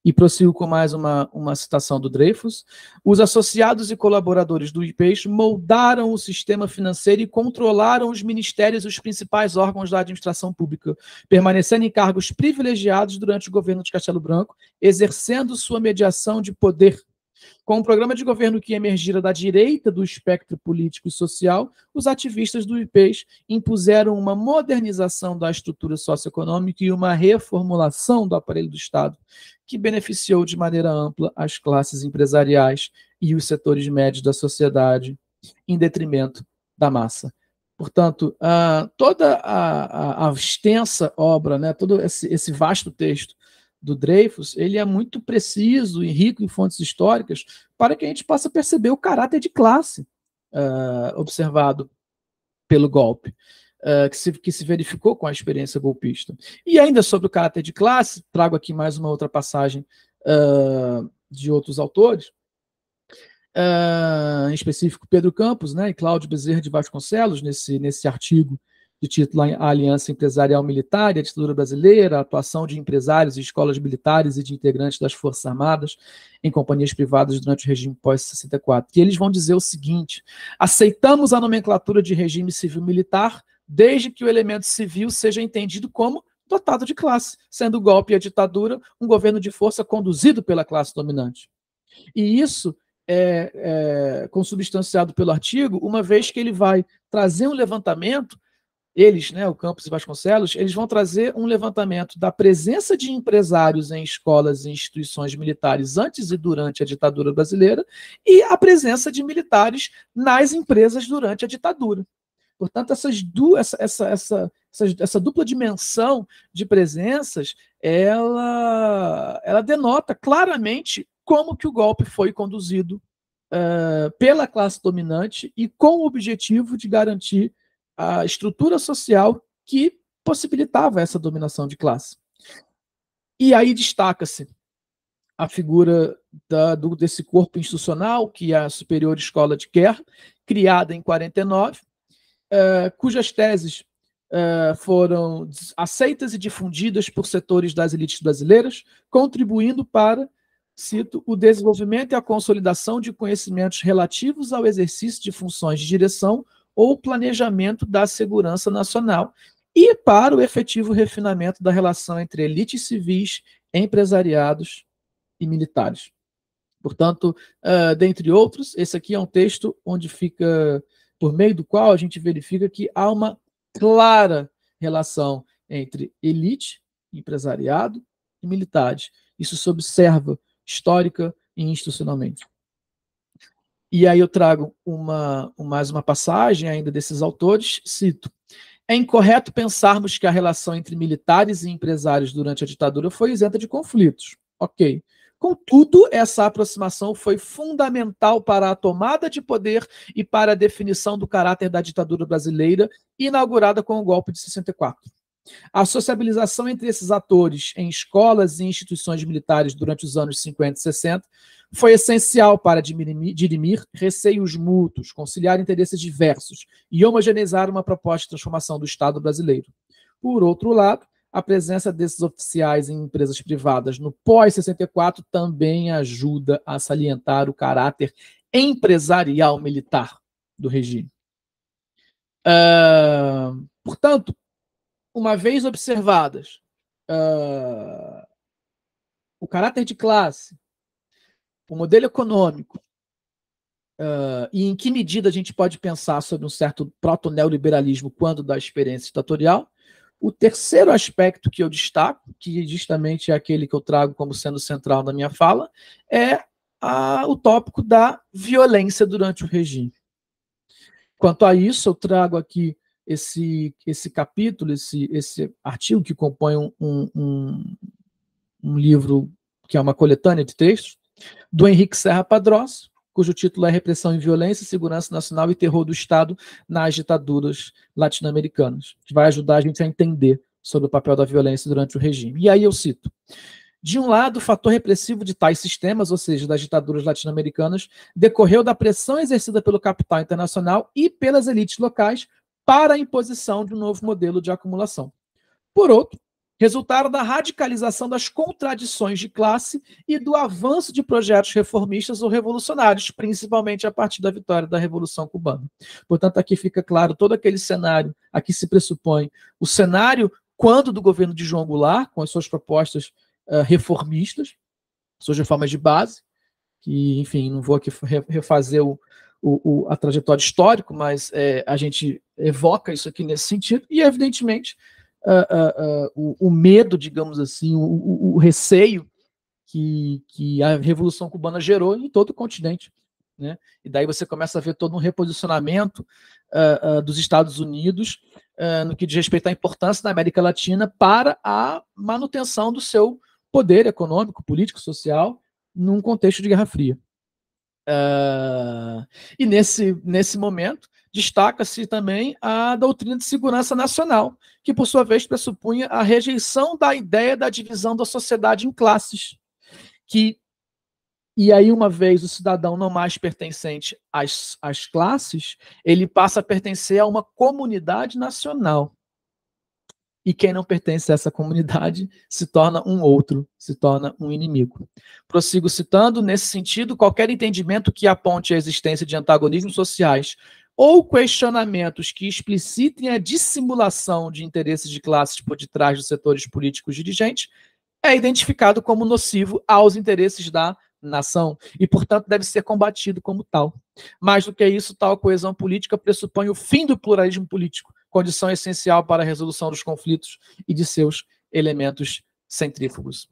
E prossigo com mais uma citação do Dreyfus. Os associados e colaboradores do IPES moldaram o sistema financeiro e controlaram os ministérios e os principais órgãos da administração pública, permanecendo em cargos privilegiados durante o governo de Castelo Branco, exercendo sua mediação de poder. Com um programa de governo que emergira da direita do espectro político e social, os ativistas do IPES impuseram uma modernização da estrutura socioeconômica e uma reformulação do aparelho do Estado, que beneficiou de maneira ampla as classes empresariais e os setores médios da sociedade, em detrimento da massa. Portanto, toda a extensa obra, né, todo esse vasto texto do Dreyfus, ele é muito preciso e rico em fontes históricas para que a gente possa perceber o caráter de classe observado pelo golpe, que se verificou com a experiência golpista. E ainda sobre o caráter de classe, trago aqui mais uma outra passagem de outros autores, em específico Pedro Campos, né, e Cláudio Bezerra de Vasconcelos, nesse artigo de título A Aliança Empresarial Militar e a Ditadura Brasileira, a atuação de empresários e escolas militares e de integrantes das Forças Armadas em companhias privadas durante o regime pós-64. E eles vão dizer o seguinte: aceitamos a nomenclatura de regime civil-militar desde que o elemento civil seja entendido como dotado de classe, sendo o golpe e a ditadura um governo de força conduzido pela classe dominante. E isso é consubstanciado pelo artigo, uma vez que ele vai trazer um levantamento. Eles, né, o Campos e Vasconcelos, eles vão trazer um levantamento da presença de empresários em escolas e instituições militares antes e durante a ditadura brasileira e a presença de militares nas empresas durante a ditadura. Portanto, essa dupla dimensão de presenças, ela denota claramente como que o golpe foi conduzido pela classe dominante e com o objetivo de garantir a estrutura social que possibilitava essa dominação de classe. E aí destaca-se a figura desse corpo institucional, que é a Superior Escola de Guerra, criada em 49, cujas teses foram aceitas e difundidas por setores das elites brasileiras, contribuindo para, cito, o desenvolvimento e a consolidação de conhecimentos relativos ao exercício de funções de direção ou planejamento da segurança nacional, e para o efetivo refinamento da relação entre elites civis, empresariados e militares. Portanto, dentre outros, esse aqui é um texto onde fica, por meio do qual a gente verifica que há uma clara relação entre elite, empresariado e militares. Isso se observa histórica e institucionalmente. E aí eu trago mais uma passagem ainda desses autores, cito: é incorreto pensarmos que a relação entre militares e empresários durante a ditadura foi isenta de conflitos. Ok. Contudo, essa aproximação foi fundamental para a tomada de poder e para a definição do caráter da ditadura brasileira, inaugurada com o golpe de 64. A sociabilização entre esses atores em escolas e instituições militares durante os anos 50 e 60 foi essencial para dirimir receios mútuos, conciliar interesses diversos e homogeneizar uma proposta de transformação do Estado brasileiro. Por outro lado, a presença desses oficiais em empresas privadas no pós-64 também ajuda a salientar o caráter empresarial militar do regime. Portanto, uma vez observadas o caráter de classe, o modelo econômico, e em que medida a gente pode pensar sobre um certo proto-neoliberalismo quando da experiência ditatorial, o terceiro aspecto que eu destaco, que justamente é aquele que eu trago como sendo central na minha fala, é o tópico da violência durante o regime. Quanto a isso, eu trago aqui esse capítulo, esse artigo que compõe um livro que é uma coletânea de textos, do Henrique Serra Padrós, cujo título é Repressão e Violência, Segurança Nacional e Terror do Estado nas Ditaduras Latino-Americanas, que vai ajudar a gente a entender sobre o papel da violência durante o regime. E aí eu cito: de um lado, o fator repressivo de tais sistemas, ou seja, das ditaduras latino-americanas, decorreu da pressão exercida pelo capital internacional e pelas elites locais para a imposição de um novo modelo de acumulação. Por outro, resultaram da radicalização das contradições de classe e do avanço de projetos reformistas ou revolucionários, principalmente a partir da vitória da Revolução Cubana. Portanto, aqui fica claro todo aquele cenário, aqui se pressupõe o cenário quando do governo de João Goulart, com as suas propostas reformistas, suas reformas de base, que, enfim, não vou aqui refazer a trajetória histórica, mas a gente evoca isso aqui nesse sentido, e, evidentemente, o medo, digamos assim, o receio que a Revolução Cubana gerou em todo o continente, né? E daí você começa a ver todo um reposicionamento dos Estados Unidos no que diz respeito à importância da América Latina para a manutenção do seu poder econômico, político, social, num contexto de Guerra Fria. E nesse momento, destaca-se também a doutrina de segurança nacional, que, por sua vez, pressupunha a rejeição da ideia da divisão da sociedade em classes, e aí, uma vez o cidadão não mais pertencente às classes, ele passa a pertencer a uma comunidade nacional. E quem não pertence a essa comunidade se torna um outro, se torna um inimigo. Prossigo citando: nesse sentido, qualquer entendimento que aponte a existência de antagonismos sociais ou questionamentos que explicitem a dissimulação de interesses de classes por detrás dos setores políticos dirigentes é identificado como nocivo aos interesses da nação e, portanto, deve ser combatido como tal. Mais do que isso, tal coesão política pressupõe o fim do pluralismo político, condição essencial para a resolução dos conflitos e de seus elementos centrífugos.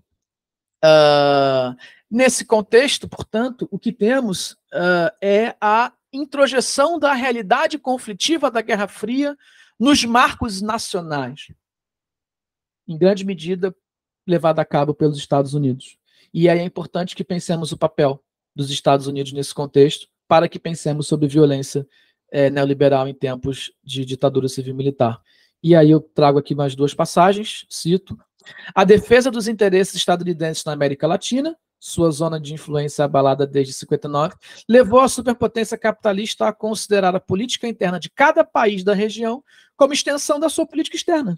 Nesse contexto, portanto, o que temos é a introjeção da realidade conflitiva da Guerra Fria nos marcos nacionais, em grande medida levada a cabo pelos Estados Unidos. E aí é importante que pensemos o papel dos Estados Unidos nesse contexto, para que pensemos sobre violência neoliberal em tempos de ditadura civil-militar. E aí eu trago aqui mais duas passagens, cito: a defesa dos interesses estadunidenses na América Latina, sua zona de influência abalada desde 59, levou a superpotência capitalista a considerar a política interna de cada país da região como extensão da sua política externa.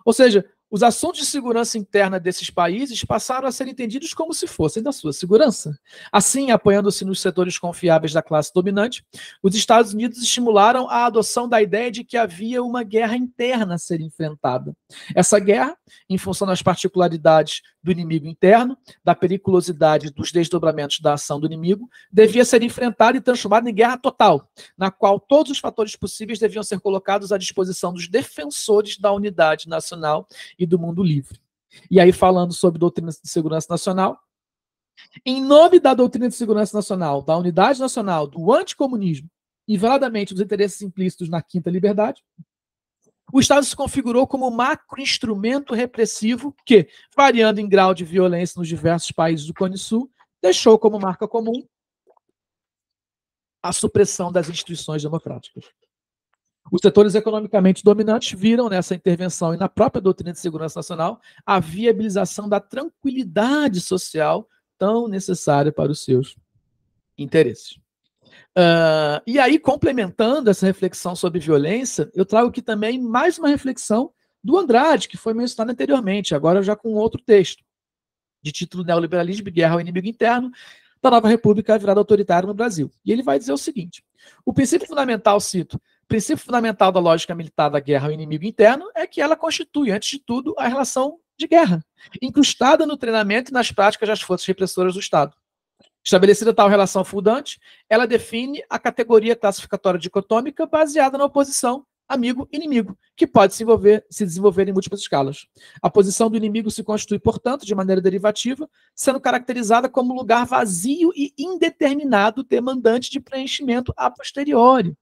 Ou seja, Os assuntos de segurança interna desses países passaram a ser entendidos como se fossem da sua segurança. Assim, apoiando-se nos setores confiáveis da classe dominante, os Estados Unidos estimularam a adoção da ideia de que havia uma guerra interna a ser enfrentada. Essa guerra, em função das particularidades do inimigo interno, da periculosidade dos desdobramentos da ação do inimigo, devia ser enfrentada e transformada em guerra total, na qual todos os fatores possíveis deviam ser colocados à disposição dos defensores da unidade nacional e do mundo livre. E aí, falando sobre doutrina de segurança nacional, em nome da doutrina de segurança nacional, da unidade nacional, do anticomunismo e, veladamente, dos interesses implícitos na quinta liberdade, o Estado se configurou como macroinstrumento repressivo que, variando em grau de violência nos diversos países do Cone Sul, deixou como marca comum a supressão das instituições democráticas. Os setores economicamente dominantes viram nessa intervenção e na própria doutrina de segurança nacional a viabilização da tranquilidade social tão necessária para os seus interesses. E aí, complementando essa reflexão sobre violência, eu trago aqui também mais uma reflexão do Andrade, que foi mencionado anteriormente, agora já com outro texto, de título Neoliberalismo e Guerra ao Inimigo Interno, da Nova República virada autoritária no Brasil. E ele vai dizer o seguinte: o princípio fundamental, cito, o princípio fundamental da lógica militar da guerra ao inimigo interno é que ela constitui, antes de tudo, a relação de guerra, incrustada no treinamento e nas práticas das forças repressoras do Estado. Estabelecida tal relação fundante, ela define a categoria classificatória dicotômica baseada na oposição amigo-inimigo, que pode se desenvolver em múltiplas escalas. A posição do inimigo se constitui, portanto, de maneira derivativa, sendo caracterizada como lugar vazio e indeterminado, demandante de preenchimento a posteriori.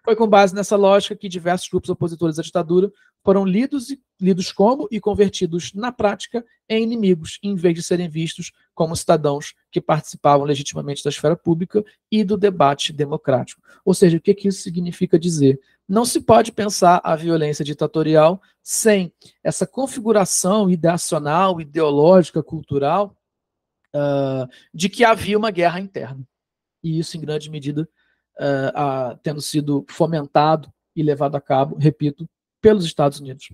Foi com base nessa lógica que diversos grupos opositores à ditadura foram lidos como e convertidos na prática em inimigos, em vez de serem vistos como cidadãos que participavam legitimamente da esfera pública e do debate democrático. Ou seja, o que isso significa dizer? Não se pode pensar a violência ditatorial sem essa configuração ideacional, ideológica, cultural, de que havia uma guerra interna. E isso, em grande medida, tendo sido fomentado e levado a cabo, repito, pelos Estados Unidos.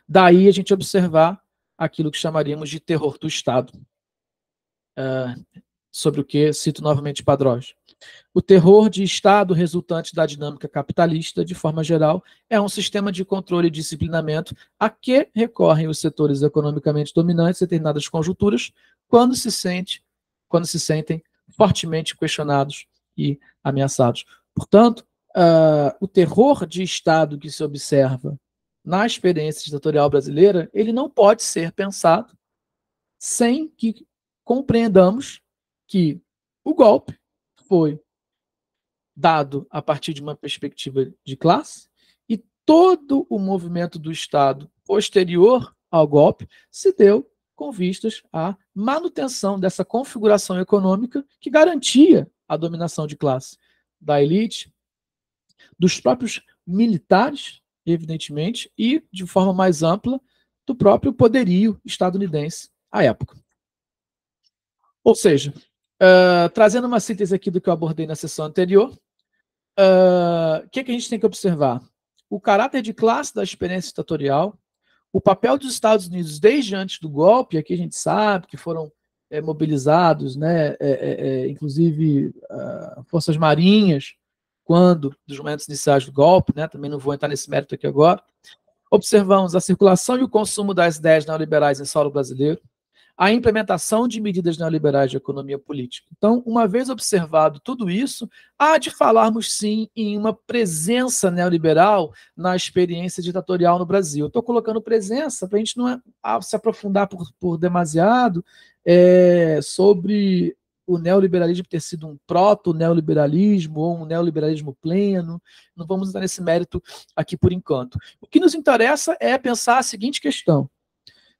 Daí a gente observar aquilo que chamaríamos de terror do Estado, sobre o que cito novamente Padrós. O terror de Estado resultante da dinâmica capitalista, de forma geral, é um sistema de controle e disciplinamento a que recorrem os setores economicamente dominantes em determinadas conjunturas, quando se sentem fortemente questionados e ameaçados. Portanto, o terror de Estado que se observa na experiência ditatorial brasileira, ele não pode ser pensado sem que compreendamos que o golpe foi dado a partir de uma perspectiva de classe e todo o movimento do Estado posterior ao golpe se deu com vistas à manutenção dessa configuração econômica que garantia a dominação de classe da elite, dos próprios militares, evidentemente, e, de forma mais ampla, do próprio poderio estadunidense à época. Ou seja, trazendo uma síntese aqui do que eu abordei na sessão anterior, o que a gente tem que observar? O caráter de classe da experiência ditatorial, o papel dos Estados Unidos desde antes do golpe, aqui a gente sabe que foram mobilizados, né, inclusive forças marinhas, quando, dos momentos iniciais do golpe, né, também não vou entrar nesse mérito aqui agora. Observamos a circulação e o consumo das ideias neoliberais em solo brasileiro, a implementação de medidas neoliberais de economia política. Então, uma vez observado tudo isso, há de falarmos sim em uma presença neoliberal na experiência ditatorial no Brasil. Estou colocando presença para a gente não se aprofundar por demasiado sobre o neoliberalismo ter sido um proto-neoliberalismo ou um neoliberalismo pleno. Não vamos entrar nesse mérito aqui por enquanto. O que nos interessa é pensar a seguinte questão: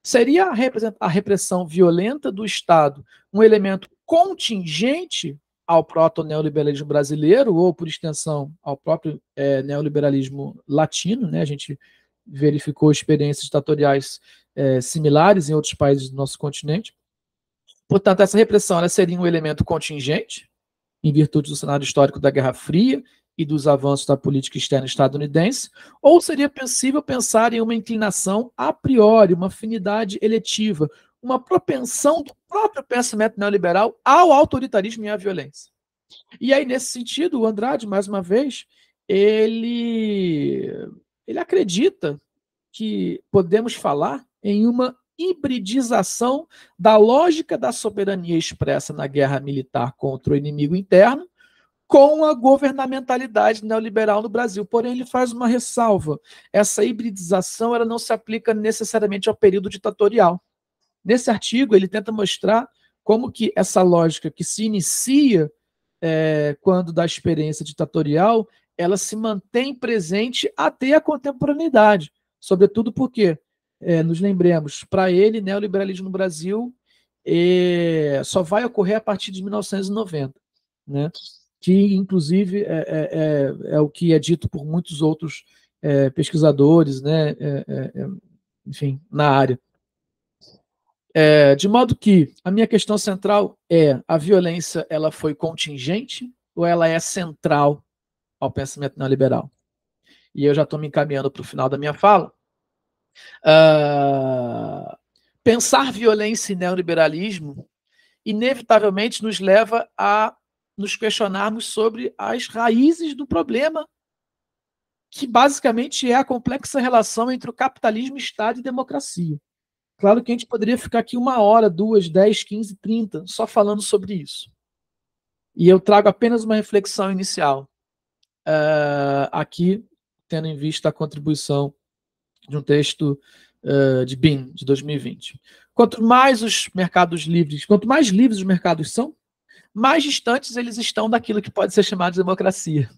seria a repressão violenta do Estado um elemento contingente ao proto-neoliberalismo brasileiro, ou, por extensão, ao próprio neoliberalismo latino, né? A gente verificou experiências ditatoriais similares em outros países do nosso continente. Portanto, essa repressão ela seria um elemento contingente, em virtude do cenário histórico da Guerra Fria e dos avanços da política externa estadunidense, ou seria possível pensar em uma inclinação a priori, uma afinidade eletiva, uma propensão do próprio pensamento neoliberal ao autoritarismo e à violência? E aí, nesse sentido, o Andrade, mais uma vez, ele acredita que podemos falar em uma hibridização da lógica da soberania expressa na guerra militar contra o inimigo interno com a governamentalidade neoliberal no Brasil. Porém, ele faz uma ressalva. Essa hibridização ela não se aplica necessariamente ao período ditatorial. Nesse artigo, ele tenta mostrar como que essa lógica que se inicia quando da experiência ditatorial, ela se mantém presente até a contemporaneidade. Sobretudo porque, nos lembremos, para ele, neoliberalismo no Brasil só vai ocorrer a partir de 1990, né? Que, inclusive, é o que é dito por muitos outros pesquisadores, né? Enfim, na área. De modo que a minha questão central é: a violência ela foi contingente ou ela é central ao pensamento neoliberal? E eu já estou me encaminhando para o final da minha fala. Pensar violência e neoliberalismo inevitavelmente nos leva a nos questionarmos sobre as raízes do problema, que basicamente é a complexa relação entre o capitalismo, Estado e democracia. Claro que a gente poderia ficar aqui 1 hora, 2, 10, 15, 30, só falando sobre isso. E eu trago apenas uma reflexão inicial, aqui, tendo em vista a contribuição de um texto de BIM, de 2020. Quanto mais livres os mercados são, mais distantes eles estão daquilo que pode ser chamado de democracia.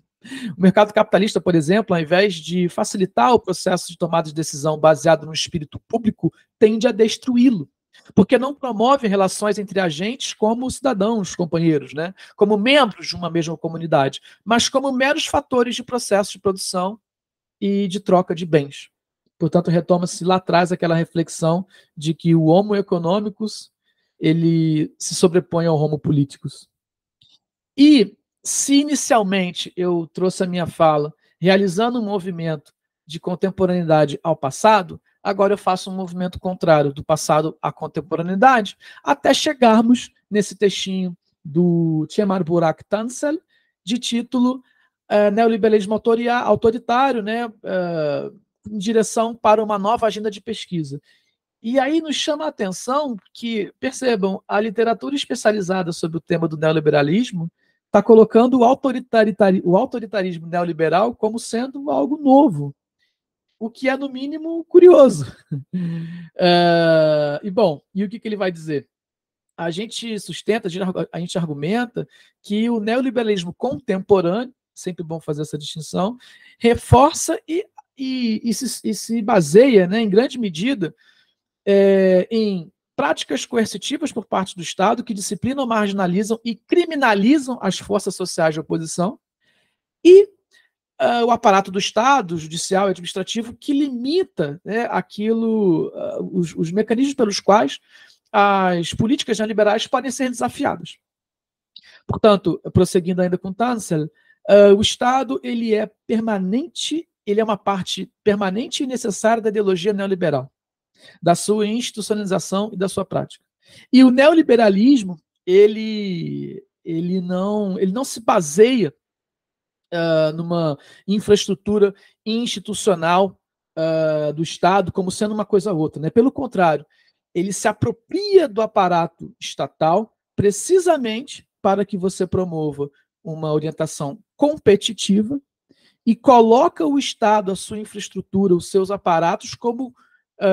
O mercado capitalista, por exemplo, ao invés de facilitar o processo de tomada de decisão baseado no espírito público, tende a destruí-lo, porque não promove relações entre agentes como cidadãos, companheiros, né? Como membros de uma mesma comunidade, mas como meros fatores de processo de produção e de troca de bens. Portanto, retoma-se lá atrás aquela reflexão de que o homo economicus ele se sobrepõe ao homo politicus. E se inicialmente eu trouxe a minha fala realizando um movimento de contemporaneidade ao passado, agora eu faço um movimento contrário, do passado à contemporaneidade, até chegarmos nesse textinho do Tiemar Burak Tansel, de título Neoliberalismo Autoritário, né, em direção para uma nova agenda de pesquisa. E aí nos chama a atenção que, percebam, a literatura especializada sobre o tema do neoliberalismo está colocando o autoritarismo neoliberal como sendo algo novo, o que é, no mínimo, curioso. E o que ele vai dizer? A gente sustenta, a gente argumenta que o neoliberalismo contemporâneo, sempre bom fazer essa distinção, reforça e se baseia, né, em grande medida, em práticas coercitivas por parte do Estado que disciplinam, marginalizam e criminalizam as forças sociais de oposição e o aparato do Estado, judicial e administrativo, que limita, né, os mecanismos pelos quais as políticas neoliberais podem ser desafiadas. Portanto, prosseguindo ainda com Tansel, o Estado ele é permanente, ele é uma parte permanente e necessária da ideologia neoliberal, da sua institucionalização e da sua prática. E o neoliberalismo ele não se baseia numa infraestrutura institucional do Estado como sendo uma coisa ou outra, né? Pelo contrário, ele se apropria do aparato estatal precisamente para que você promova uma orientação competitiva e coloca o Estado, a sua infraestrutura, os seus aparatos como,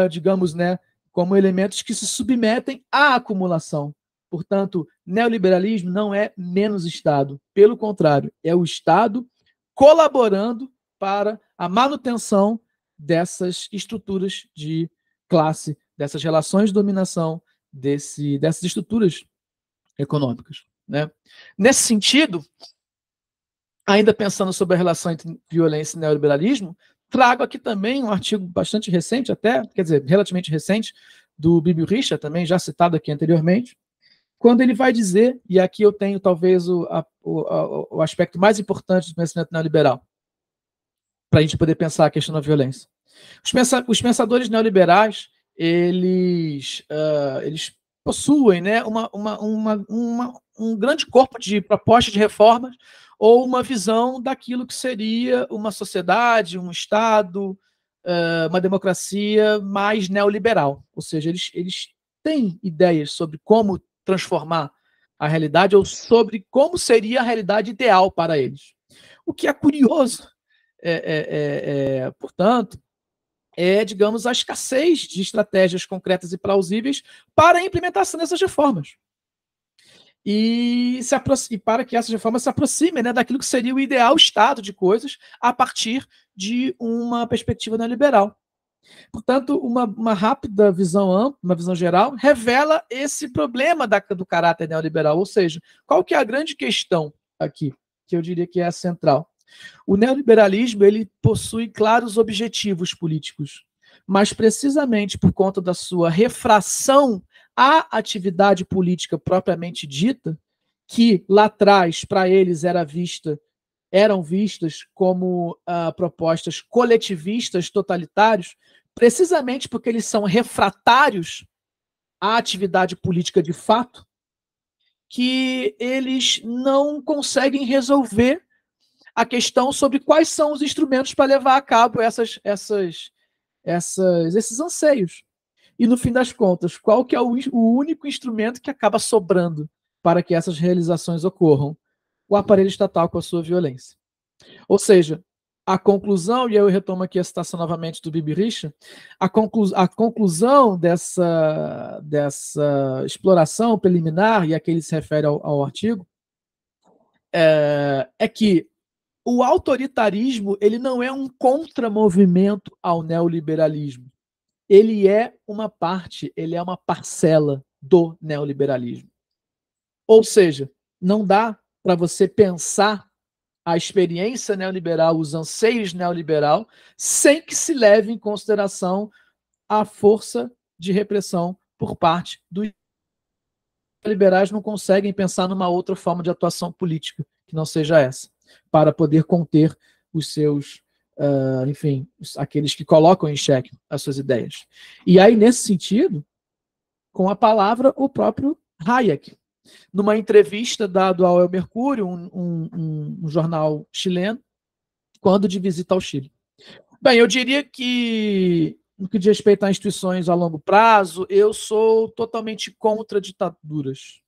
digamos, né, como elementos que se submetem à acumulação. Portanto, neoliberalismo não é menos Estado. Pelo contrário, é o Estado colaborando para a manutenção dessas estruturas de classe, dessas relações de dominação, dessas estruturas econômicas, né? Nesse sentido, ainda pensando sobre a relação entre violência e neoliberalismo, trago aqui também um artigo bastante recente, até, quer dizer, relativamente recente, do Bibi Richa, também já citado aqui anteriormente, quando ele vai dizer, e aqui eu tenho talvez o aspecto mais importante do pensamento neoliberal, para a gente poder pensar a questão da violência. Os pensadores neoliberais, eles possuem, né, um grande corpo de propostas de reformas ou uma visão daquilo que seria uma sociedade, um Estado, uma democracia mais neoliberal. Ou seja, eles têm ideias sobre como transformar a realidade ou sobre como seria a realidade ideal para eles. O que é curioso, portanto, digamos, a escassez de estratégias concretas e plausíveis para a implementação dessas reformas. E para que essas reformas se aproximem, né, daquilo que seria o ideal estado de coisas a partir de uma perspectiva neoliberal. Portanto, uma rápida visão ampla, uma visão geral, revela esse problema do caráter neoliberal. Ou seja, qual que é a grande questão aqui, que eu diria que é a central? O neoliberalismo ele possui claros objetivos políticos, mas precisamente por conta da sua refração à atividade política propriamente dita, que lá atrás para eles eram vistas como propostas coletivistas totalitários, precisamente porque eles são refratários à atividade política de fato, que eles não conseguem resolver a questão sobre quais são os instrumentos para levar a cabo esses anseios. E, no fim das contas, qual que é o único instrumento que acaba sobrando para que essas realizações ocorram? O aparelho estatal com a sua violência. Ou seja, a conclusão, e eu retomo aqui a citação novamente do Bibi Richa, a conclusão dessa exploração preliminar, e a que ele se refere ao artigo, é que o autoritarismo ele não é um contramovimento ao neoliberalismo. Ele é uma parte, ele é uma parcela do neoliberalismo. Ou seja, não dá para você pensar a experiência neoliberal, os anseios neoliberal, sem que se leve em consideração a força de repressão por parte dos liberais. Não conseguem pensar numa outra forma de atuação política que não seja essa, para poder conter os seus, enfim, aqueles que colocam em xeque as suas ideias. E aí, nesse sentido, com a palavra, o próprio Hayek, numa entrevista dada ao El Mercúrio, um jornal chileno, quando de visita ao Chile. Bem, eu diria que, no que diz respeito a instituições a longo prazo, eu sou totalmente contra ditaduras.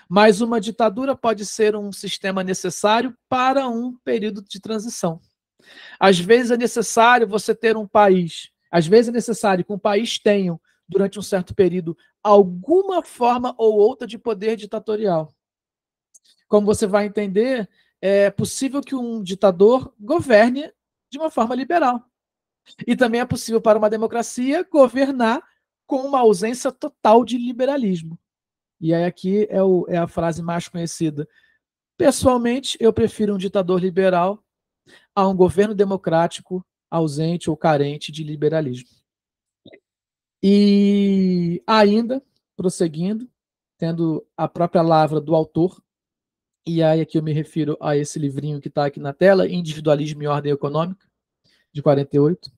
Mas uma ditadura pode ser um sistema necessário para um período de transição. Às vezes é necessário você ter um país, às vezes é necessário que um país tenha, durante um certo período, alguma forma ou outra de poder ditatorial. Como você vai entender, é possível que um ditador governe de uma forma liberal. E também é possível para uma democracia governar com uma ausência total de liberalismo. E aí aqui é a frase mais conhecida. Pessoalmente, eu prefiro um ditador liberal a um governo democrático ausente ou carente de liberalismo. E ainda, prosseguindo, tendo a própria lavra do autor, e aí aqui eu me refiro a esse livrinho que está aqui na tela, Individualismo e Ordem Econômica, de 48.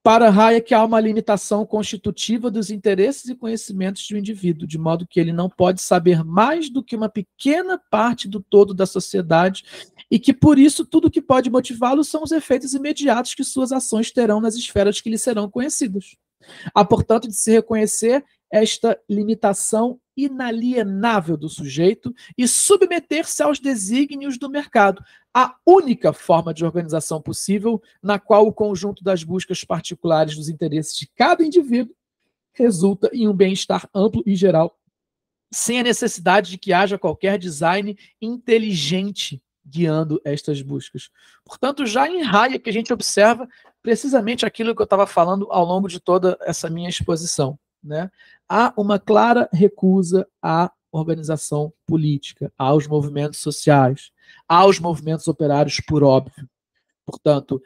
Para Hayek, há uma limitação constitutiva dos interesses e conhecimentos do indivíduo, de modo que ele não pode saber mais do que uma pequena parte do todo da sociedade e que, por isso, tudo que pode motivá-lo são os efeitos imediatos que suas ações terão nas esferas que lhe serão conhecidas. Há, portanto, de se reconhecer esta limitação inalienável do sujeito e submeter-se aos desígnios do mercado, a única forma de organização possível na qual o conjunto das buscas particulares dos interesses de cada indivíduo resulta em um bem-estar amplo e geral, sem a necessidade de que haja qualquer design inteligente guiando estas buscas. Portanto, já em Hayek, a gente observa precisamente aquilo que eu estava falando ao longo de toda essa minha exposição, né? Há uma clara recusa à organização política, aos movimentos sociais, aos movimentos operários, por óbvio. Portanto,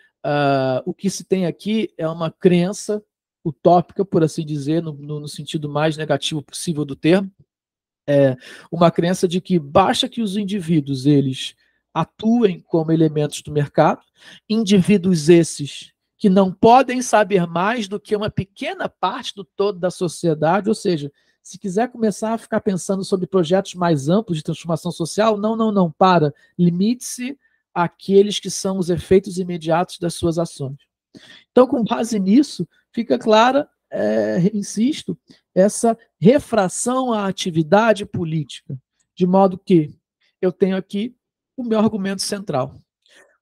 o que se tem aqui é uma crença utópica, por assim dizer, no sentido mais negativo possível do termo, uma crença de que basta que os indivíduos eles atuem como elementos do mercado, indivíduos esses que não podem saber mais do que uma pequena parte do todo da sociedade, ou seja, se quiser começar a ficar pensando sobre projetos mais amplos de transformação social, não, para, limite-se àqueles que são os efeitos imediatos das suas ações. Então, com base nisso, fica clara, insisto, essa refração à atividade política, de modo que eu tenho aqui o meu argumento central.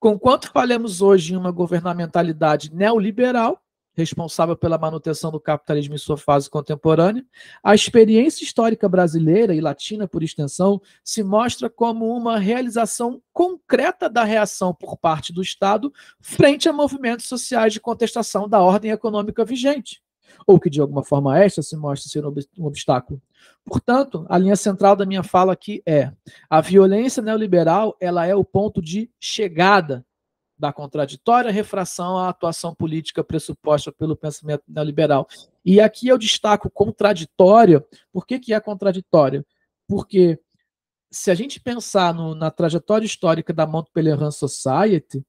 Conquanto falemos hoje em uma governamentalidade neoliberal, responsável pela manutenção do capitalismo em sua fase contemporânea, a experiência histórica brasileira e latina, por extensão, se mostra como uma realização concreta da reação por parte do Estado frente a movimentos sociais de contestação da ordem econômica vigente, ou que, de alguma forma, esta se mostra ser um obstáculo. Portanto, a linha central da minha fala aqui é: a violência neoliberal ela é o ponto de chegada da contraditória refração à atuação política pressuposta pelo pensamento neoliberal. E aqui eu destaco contraditória. Por que é contraditória? Porque se a gente pensar na trajetória histórica da Mont Pelerin Society,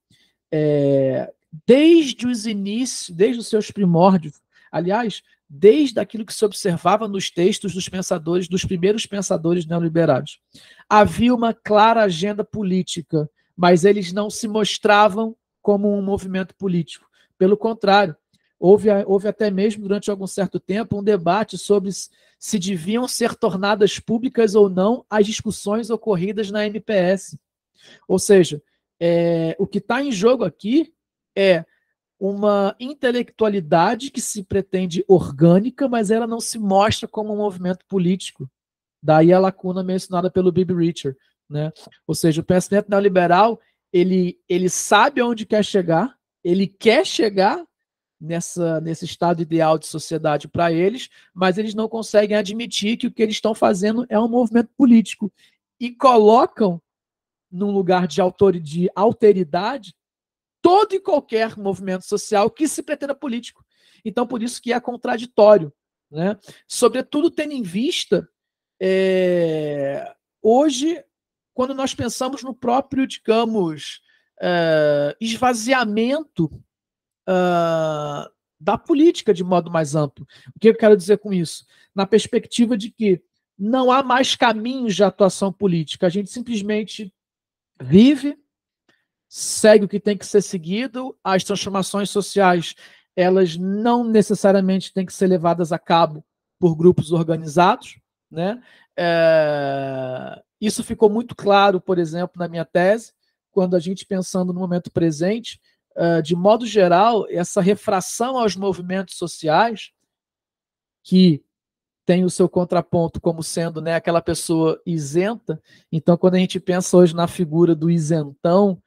desde os inícios, desde os seus primórdios, aliás, desde aquilo que se observava nos textos dos pensadores, dos primeiros pensadores neoliberais, havia uma clara agenda política, mas eles não se mostravam como um movimento político. Pelo contrário, houve até mesmo, durante algum certo tempo, um debate sobre se deviam ser tornadas públicas ou não as discussões ocorridas na MPS. Ou seja, o que está em jogo aqui é uma intelectualidade que se pretende orgânica, mas ela não se mostra como um movimento político. Daí a lacuna mencionada pelo Bibi Richard, né? Ou seja, o pensamento neoliberal ele sabe aonde quer chegar, ele quer chegar nesse estado ideal de sociedade para eles, mas eles não conseguem admitir que o que eles estão fazendo é um movimento político e colocam num lugar de alteridade todo e qualquer movimento social que se pretenda político. Então, por isso que é contraditório, né? Sobretudo tendo em vista hoje, quando nós pensamos no próprio, digamos, esvaziamento da política de modo mais amplo. O que eu quero dizer com isso? Na perspectiva de que não há mais caminhos de atuação política, a gente simplesmente vive, segue o que tem que ser seguido, as transformações sociais, elas não necessariamente têm que ser levadas a cabo por grupos organizados, né? Isso ficou muito claro, por exemplo, na minha tese, quando a gente, pensando no momento presente, de modo geral, essa refração aos movimentos sociais, que tem o seu contraponto como sendo, né, aquela pessoa isenta. Então, quando a gente pensa hoje na figura do isentão,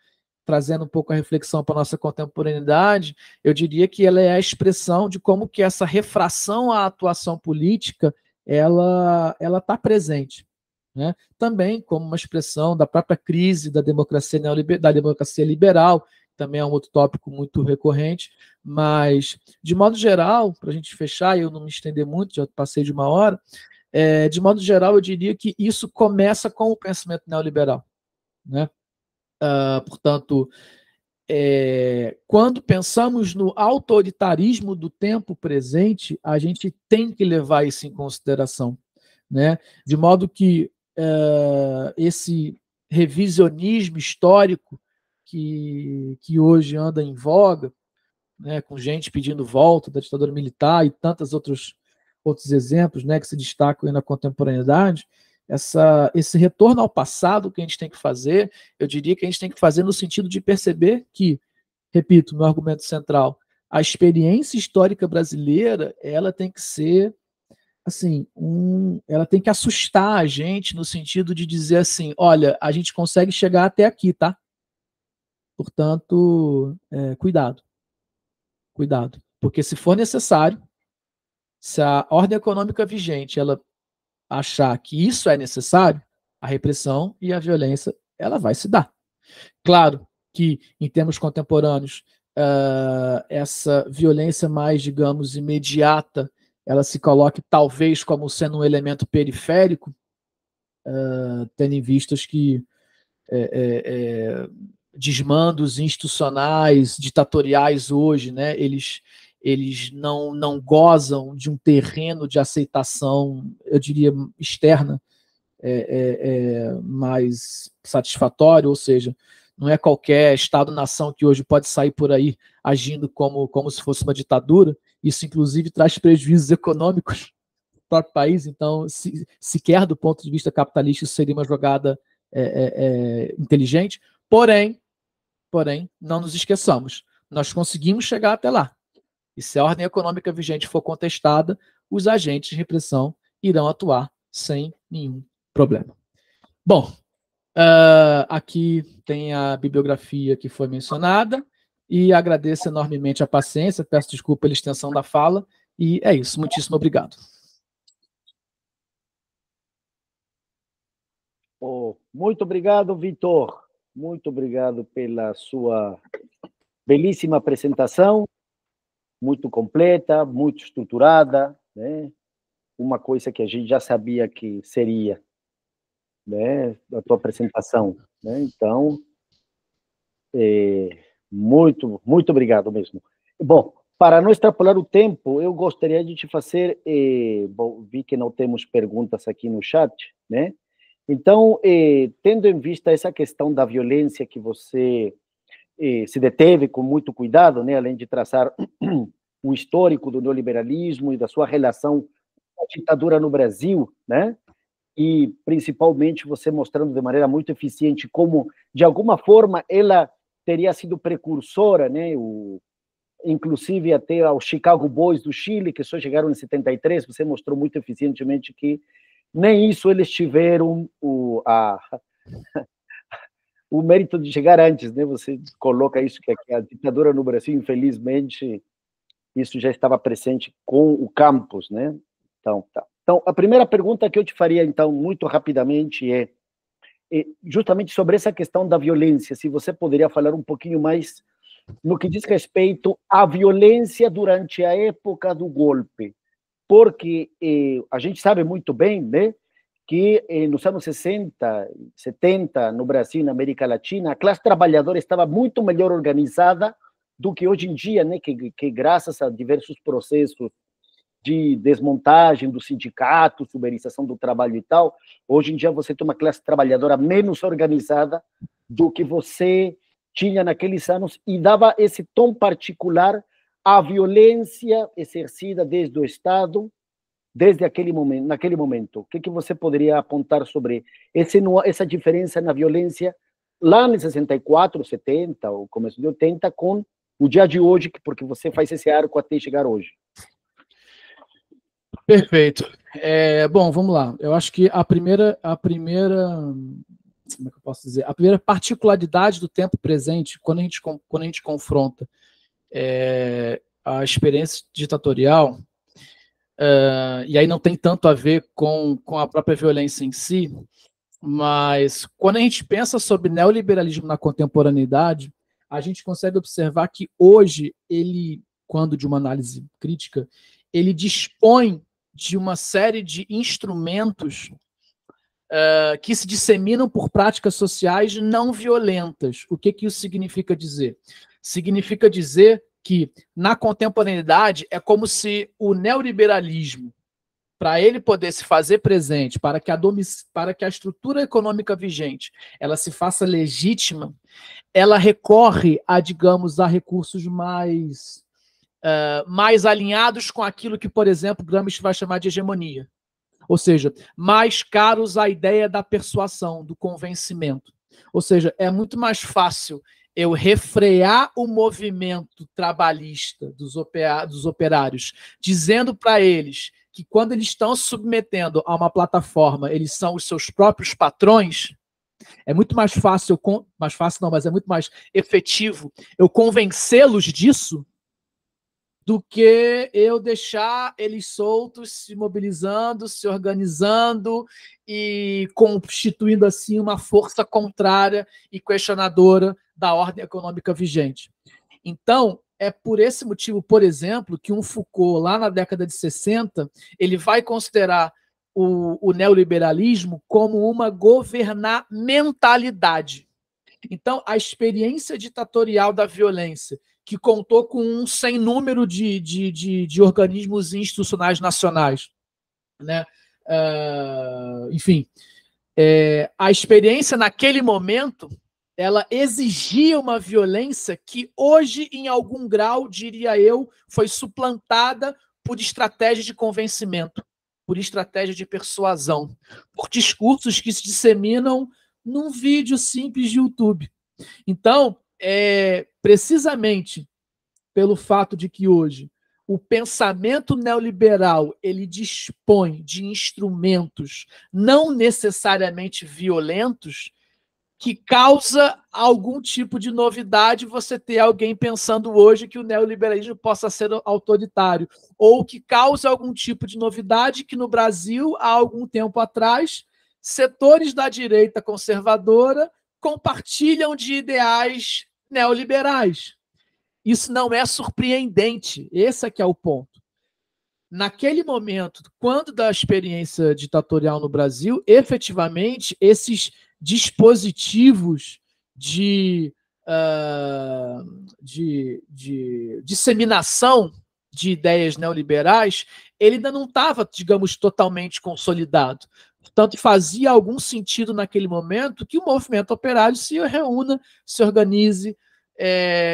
trazendo um pouco a reflexão para a nossa contemporaneidade, eu diria que ela é a expressão de como que essa refração à atuação política ela está presente, né? Também como uma expressão da própria crise da democracia liberal, também é um outro tópico muito recorrente, mas, de modo geral, para a gente fechar, eu não me estender muito, já passei de 1 hora, de modo geral, eu diria que isso começa com o pensamento neoliberal, né? Portanto, quando pensamos no autoritarismo do tempo presente, a gente tem que levar isso em consideração, né? De modo que esse revisionismo histórico que hoje anda em voga, né, com gente pedindo volta da ditadura militar e tantos outros exemplos, né, que se destacam aí na contemporaneidade, esse retorno ao passado que a gente tem que fazer, eu diria que a gente tem que fazer no sentido de perceber que, repito, meu argumento central, a experiência histórica brasileira, ela tem que ser, assim, ela tem que assustar a gente no sentido de dizer assim, olha, a gente consegue chegar até aqui, tá? Portanto, cuidado, porque se for necessário, se a ordem econômica vigente, ela achar que isso é necessário, a repressão e a violência, ela vai se dar. Claro que, em termos contemporâneos, essa violência mais, digamos, imediata, ela se coloque talvez como sendo um elemento periférico, tendo em vistas que desmandos institucionais, ditatoriais hoje, né, eles não gozam de um terreno de aceitação, eu diria, externa, mais satisfatório, ou seja, não é qualquer Estado-nação que hoje pode sair por aí agindo como se fosse uma ditadura. Isso, inclusive, traz prejuízos econômicos para o próprio país. Então, sequer do ponto de vista capitalista, isso seria uma jogada inteligente. Porém, não nos esqueçamos, nós conseguimos chegar até lá. E se a ordem econômica vigente for contestada, os agentes de repressão irão atuar sem nenhum problema. Bom, aqui tem a bibliografia que foi mencionada e agradeço enormemente a paciência, peço desculpa pela extensão da fala e é isso, muitíssimo obrigado. Muito obrigado, Vitor. Muito obrigado pela sua belíssima apresentação, muito completa, muito estruturada, né? Uma coisa que a gente já sabia que seria, né, a tua apresentação, né? Então, muito obrigado mesmo. Bom, para não extrapolar o tempo, eu gostaria de te fazer, bom, vi que não temos perguntas aqui no chat, né? Então, tendo em vista essa questão da violência que você se deteve com muito cuidado, né, além de traçar o histórico do neoliberalismo e da sua relação com a ditadura no Brasil, né, e principalmente você mostrando de maneira muito eficiente como, de alguma forma, ela teria sido precursora, né, inclusive até aos Chicago Boys do Chile, que só chegaram em 73, você mostrou muito eficientemente que nem isso eles tiveram o mérito de chegar antes, né? Você coloca isso, que a ditadura no Brasil, infelizmente, isso já estava presente com o campus, né? Então, tá. Então, a primeira pergunta que eu te faria, então, muito rapidamente, é justamente sobre essa questão da violência, se você poderia falar um pouquinho mais no que diz respeito à violência durante a época do golpe, porque a gente sabe muito bem, né, que nos anos 60, 70, no Brasil e na América Latina, a classe trabalhadora estava muito melhor organizada do que hoje em dia, né, que graças a diversos processos de desmontagem do sindicato, uberização do trabalho e tal, hoje em dia você tem uma classe trabalhadora menos organizada do que você tinha naqueles anos e dava esse tom particular à violência exercida desde o Estado, desde naquele momento. O que você poderia apontar sobre essa diferença na violência lá em 64, 70, ou começo de 80, com o dia de hoje, porque você faz esse arco até chegar hoje? Perfeito. Bom, vamos lá. Eu acho que a primeira, como é que eu posso dizer? A primeira particularidade do tempo presente, quando a gente confronta a experiência ditatorial, e aí não tem tanto a ver com a própria violência em si, mas quando a gente pensa sobre neoliberalismo na contemporaneidade, a gente consegue observar que hoje ele, quando de uma análise crítica, ele dispõe de uma série de instrumentos que se disseminam por práticas sociais não violentas. O que isso significa dizer? Significa dizer que, na contemporaneidade, é como se o neoliberalismo, para ele poder se fazer presente, para que a estrutura econômica vigente ela se faça legítima, ela recorre a, digamos, a recursos mais alinhados com aquilo que, por exemplo, Gramsci vai chamar de hegemonia. Ou seja, mais caros à ideia da persuasão, do convencimento. Ou seja, é muito mais fácil eu refrear o movimento trabalhista dos operários, dizendo para eles que quando eles estão se submetendo a uma plataforma, eles são os seus próprios patrões. É muito mais fácil, mas é muito mais efetivo eu convencê-los disso do que eu deixar eles soltos, se mobilizando, se organizando e constituindo assim uma força contrária e questionadora da ordem econômica vigente. Então, é por esse motivo, por exemplo, que um Foucault, lá na década de 60, ele vai considerar o neoliberalismo como uma governamentalidade. Então, a experiência ditatorial da violência, que contou com um sem número de organismos institucionais nacionais, né? Enfim, a experiência naquele momento, ela exigia uma violência que hoje, em algum grau, diria eu, foi suplantada por estratégia de convencimento, por estratégia de persuasão, por discursos que se disseminam num vídeo simples de YouTube. Então, precisamente pelo fato de que hoje o pensamento neoliberal ele dispõe de instrumentos não necessariamente violentos, que causa algum tipo de novidade você ter alguém pensando hoje que o neoliberalismo possa ser autoritário, ou que causa algum tipo de novidade que no Brasil, há algum tempo atrás, setores da direita conservadora compartilham de ideais neoliberais. Isso não é surpreendente, esse é que é o ponto. Naquele momento, quando da experiência ditatorial no Brasil, efetivamente, esses dispositivos de disseminação de ideias neoliberais, ele ainda não estava, digamos, totalmente consolidado. Portanto, fazia algum sentido naquele momento que o movimento operário se reúna, se organize,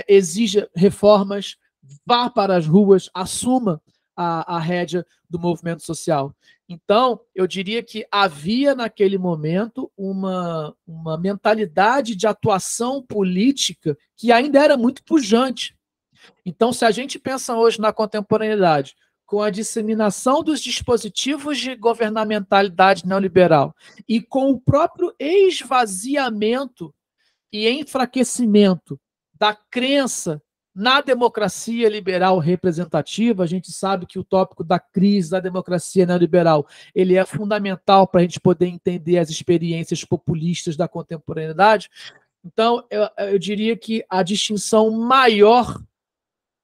exija reformas, vá para as ruas, assuma a rédea do movimento social. Então, eu diria que havia naquele momento uma mentalidade de atuação política que ainda era muito pujante. Então, se a gente pensa hoje na contemporaneidade, com a disseminação dos dispositivos de governamentalidade neoliberal e com o próprio esvaziamento e enfraquecimento da crença na democracia liberal representativa, a gente sabe que o tópico da crise da democracia neoliberal ele é fundamental para a gente poder entender as experiências populistas da contemporaneidade. Então, eu diria que a distinção maior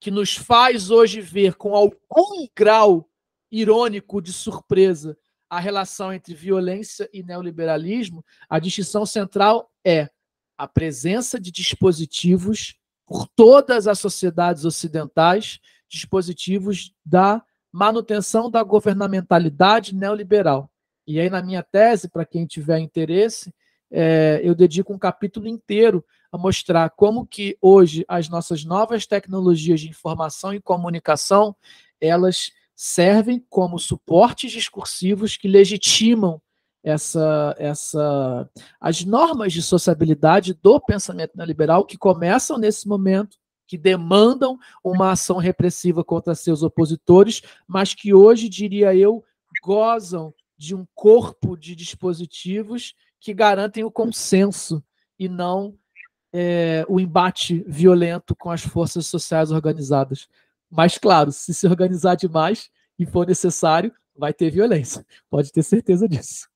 que nos faz hoje ver com algum grau irônico de surpresa a relação entre violência e neoliberalismo, a distinção central é a presença de dispositivos por todas as sociedades ocidentais, dispositivos da manutenção da governamentalidade neoliberal. E aí, na minha tese, para quem tiver interesse, eu dedico um capítulo inteiro a mostrar como que hoje as nossas novas tecnologias de informação e comunicação, elas servem como suportes discursivos que legitimam as normas de sociabilidade do pensamento neoliberal que começam nesse momento, que demandam uma ação repressiva contra seus opositores, mas que hoje, diria eu, gozam de um corpo de dispositivos que garantem o consenso e não o embate violento com as forças sociais organizadas. Mas, claro, se organizar demais e for necessário, vai ter violência. Pode ter certeza disso.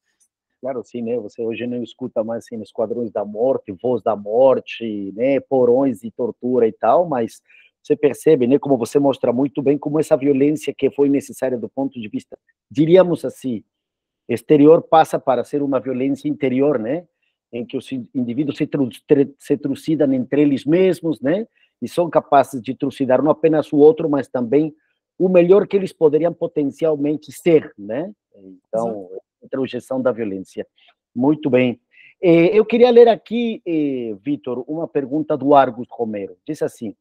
Claro, sim, né? Você hoje não escuta mais assim, esquadrões da morte, voz da morte, né? Porões de tortura e tal, mas você percebe, né? Como você mostra muito bem como essa violência que foi necessária do ponto de vista, diríamos assim, exterior passa para ser uma violência interior, né? Em que os indivíduos se trucidam entre eles mesmos, né? E são capazes de trucidar não apenas o outro, mas também o melhor que eles poderiam potencialmente ser, né? Então, introjeção da violência. Muito bem. Eu queria ler aqui, Vitor, uma pergunta do Argus Romero. Diz assim: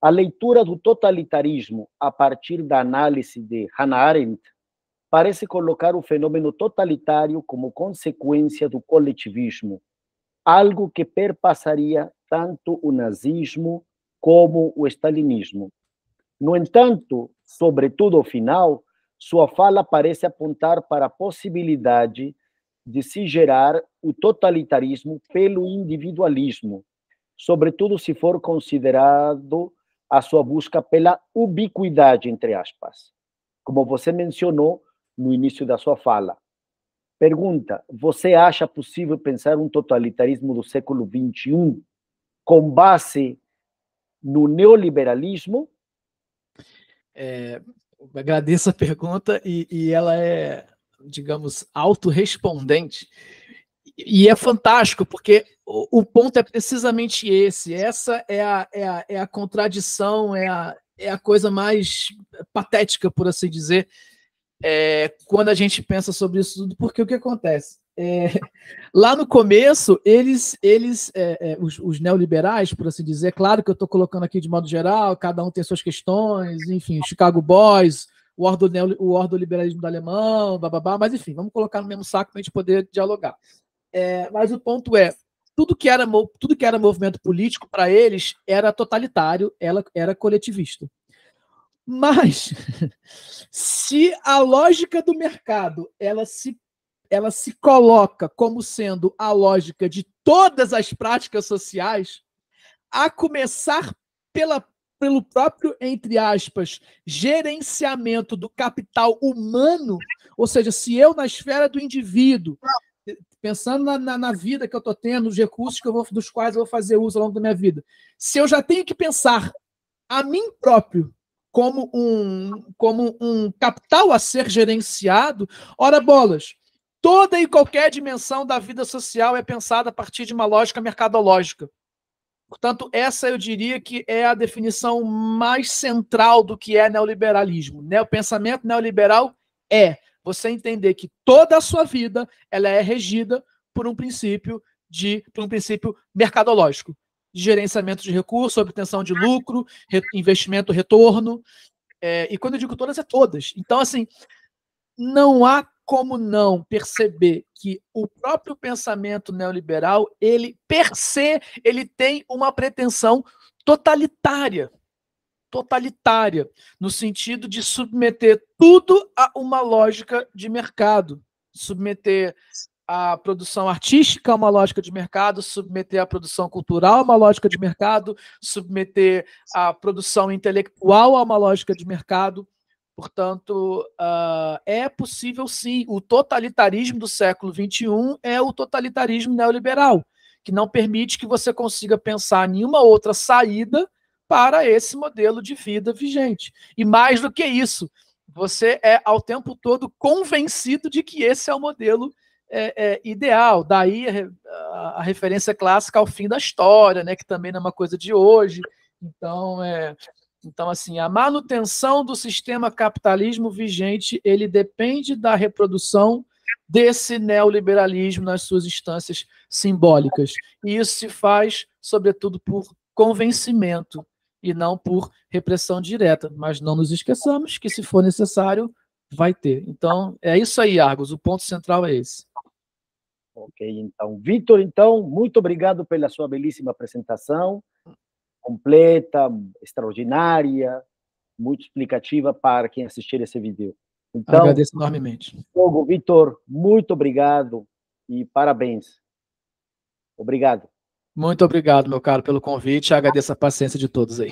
a leitura do totalitarismo a partir da análise de Hannah Arendt parece colocar o fenômeno totalitário como consequência do coletivismo, algo que perpassaria tanto o nazismo como o stalinismo. No entanto, sobretudo ao final, sua fala parece apontar para a possibilidade de se gerar o totalitarismo pelo individualismo, sobretudo se for considerado a sua busca pela ubiquidade, entre aspas, como você mencionou no início da sua fala. Pergunta: você acha possível pensar um totalitarismo do século XXI com base no neoliberalismo? Agradeço a pergunta e ela é, digamos, autorrespondente. E é fantástico, porque o ponto é precisamente esse. Essa é a contradição, é a coisa mais patética, por assim dizer, quando a gente pensa sobre isso tudo, porque o que acontece? Lá no começo, os neoliberais, por assim dizer, claro que eu estou colocando aqui de modo geral, cada um tem suas questões, enfim, Chicago Boys, o ordoliberalismo do alemão, bababá, mas enfim, vamos colocar no mesmo saco para a gente poder dialogar. Mas o ponto é, tudo que era movimento político para eles era totalitário, era coletivista. Mas se a lógica do mercado ela se coloca como sendo a lógica de todas as práticas sociais, a começar pelo próprio, entre aspas, gerenciamento do capital humano, ou seja, se eu, na esfera do indivíduo, pensando na vida que eu estou tendo, nos recursos dos quais eu vou fazer uso ao longo da minha vida, se eu já tenho que pensar a mim próprio como um capital a ser gerenciado, ora bolas, toda e qualquer dimensão da vida social é pensada a partir de uma lógica mercadológica. Portanto, essa eu diria que é a definição mais central do que é neoliberalismo. O pensamento neoliberal é você entender que toda a sua vida ela é regida por um princípio mercadológico, de gerenciamento de recursos, obtenção de lucro, investimento, retorno. E quando eu digo todas, é todas. Então, assim, não há como não perceber que o próprio pensamento neoliberal, ele, per se, ele tem uma pretensão totalitária, no sentido de submeter tudo a uma lógica de mercado, submeter a produção artística a uma lógica de mercado, submeter a produção cultural a uma lógica de mercado, submeter a produção intelectual a uma lógica de mercado. Portanto, é possível sim. O totalitarismo do século XXI é o totalitarismo neoliberal, que não permite que você consiga pensar nenhuma outra saída para esse modelo de vida vigente. E mais do que isso, você é ao tempo todo convencido de que esse é o modelo ideal. Daí a referência clássica ao fim da história, né, que também não é uma coisa de hoje. Então, assim, a manutenção do sistema capitalismo vigente, ele depende da reprodução desse neoliberalismo nas suas instâncias simbólicas. E isso se faz, sobretudo, por convencimento e não por repressão direta. Mas não nos esqueçamos que, se for necessário, vai ter. Então, é isso aí, Argos. O ponto central é esse. Ok, então. Victor, então, muito obrigado pela sua belíssima apresentação. Completa, extraordinária, muito explicativa para quem assistir esse vídeo. Então, agradeço enormemente. Hugo, Victor, muito obrigado e parabéns. Obrigado. Muito obrigado, meu caro, pelo convite. Agradeço a paciência de todos aí.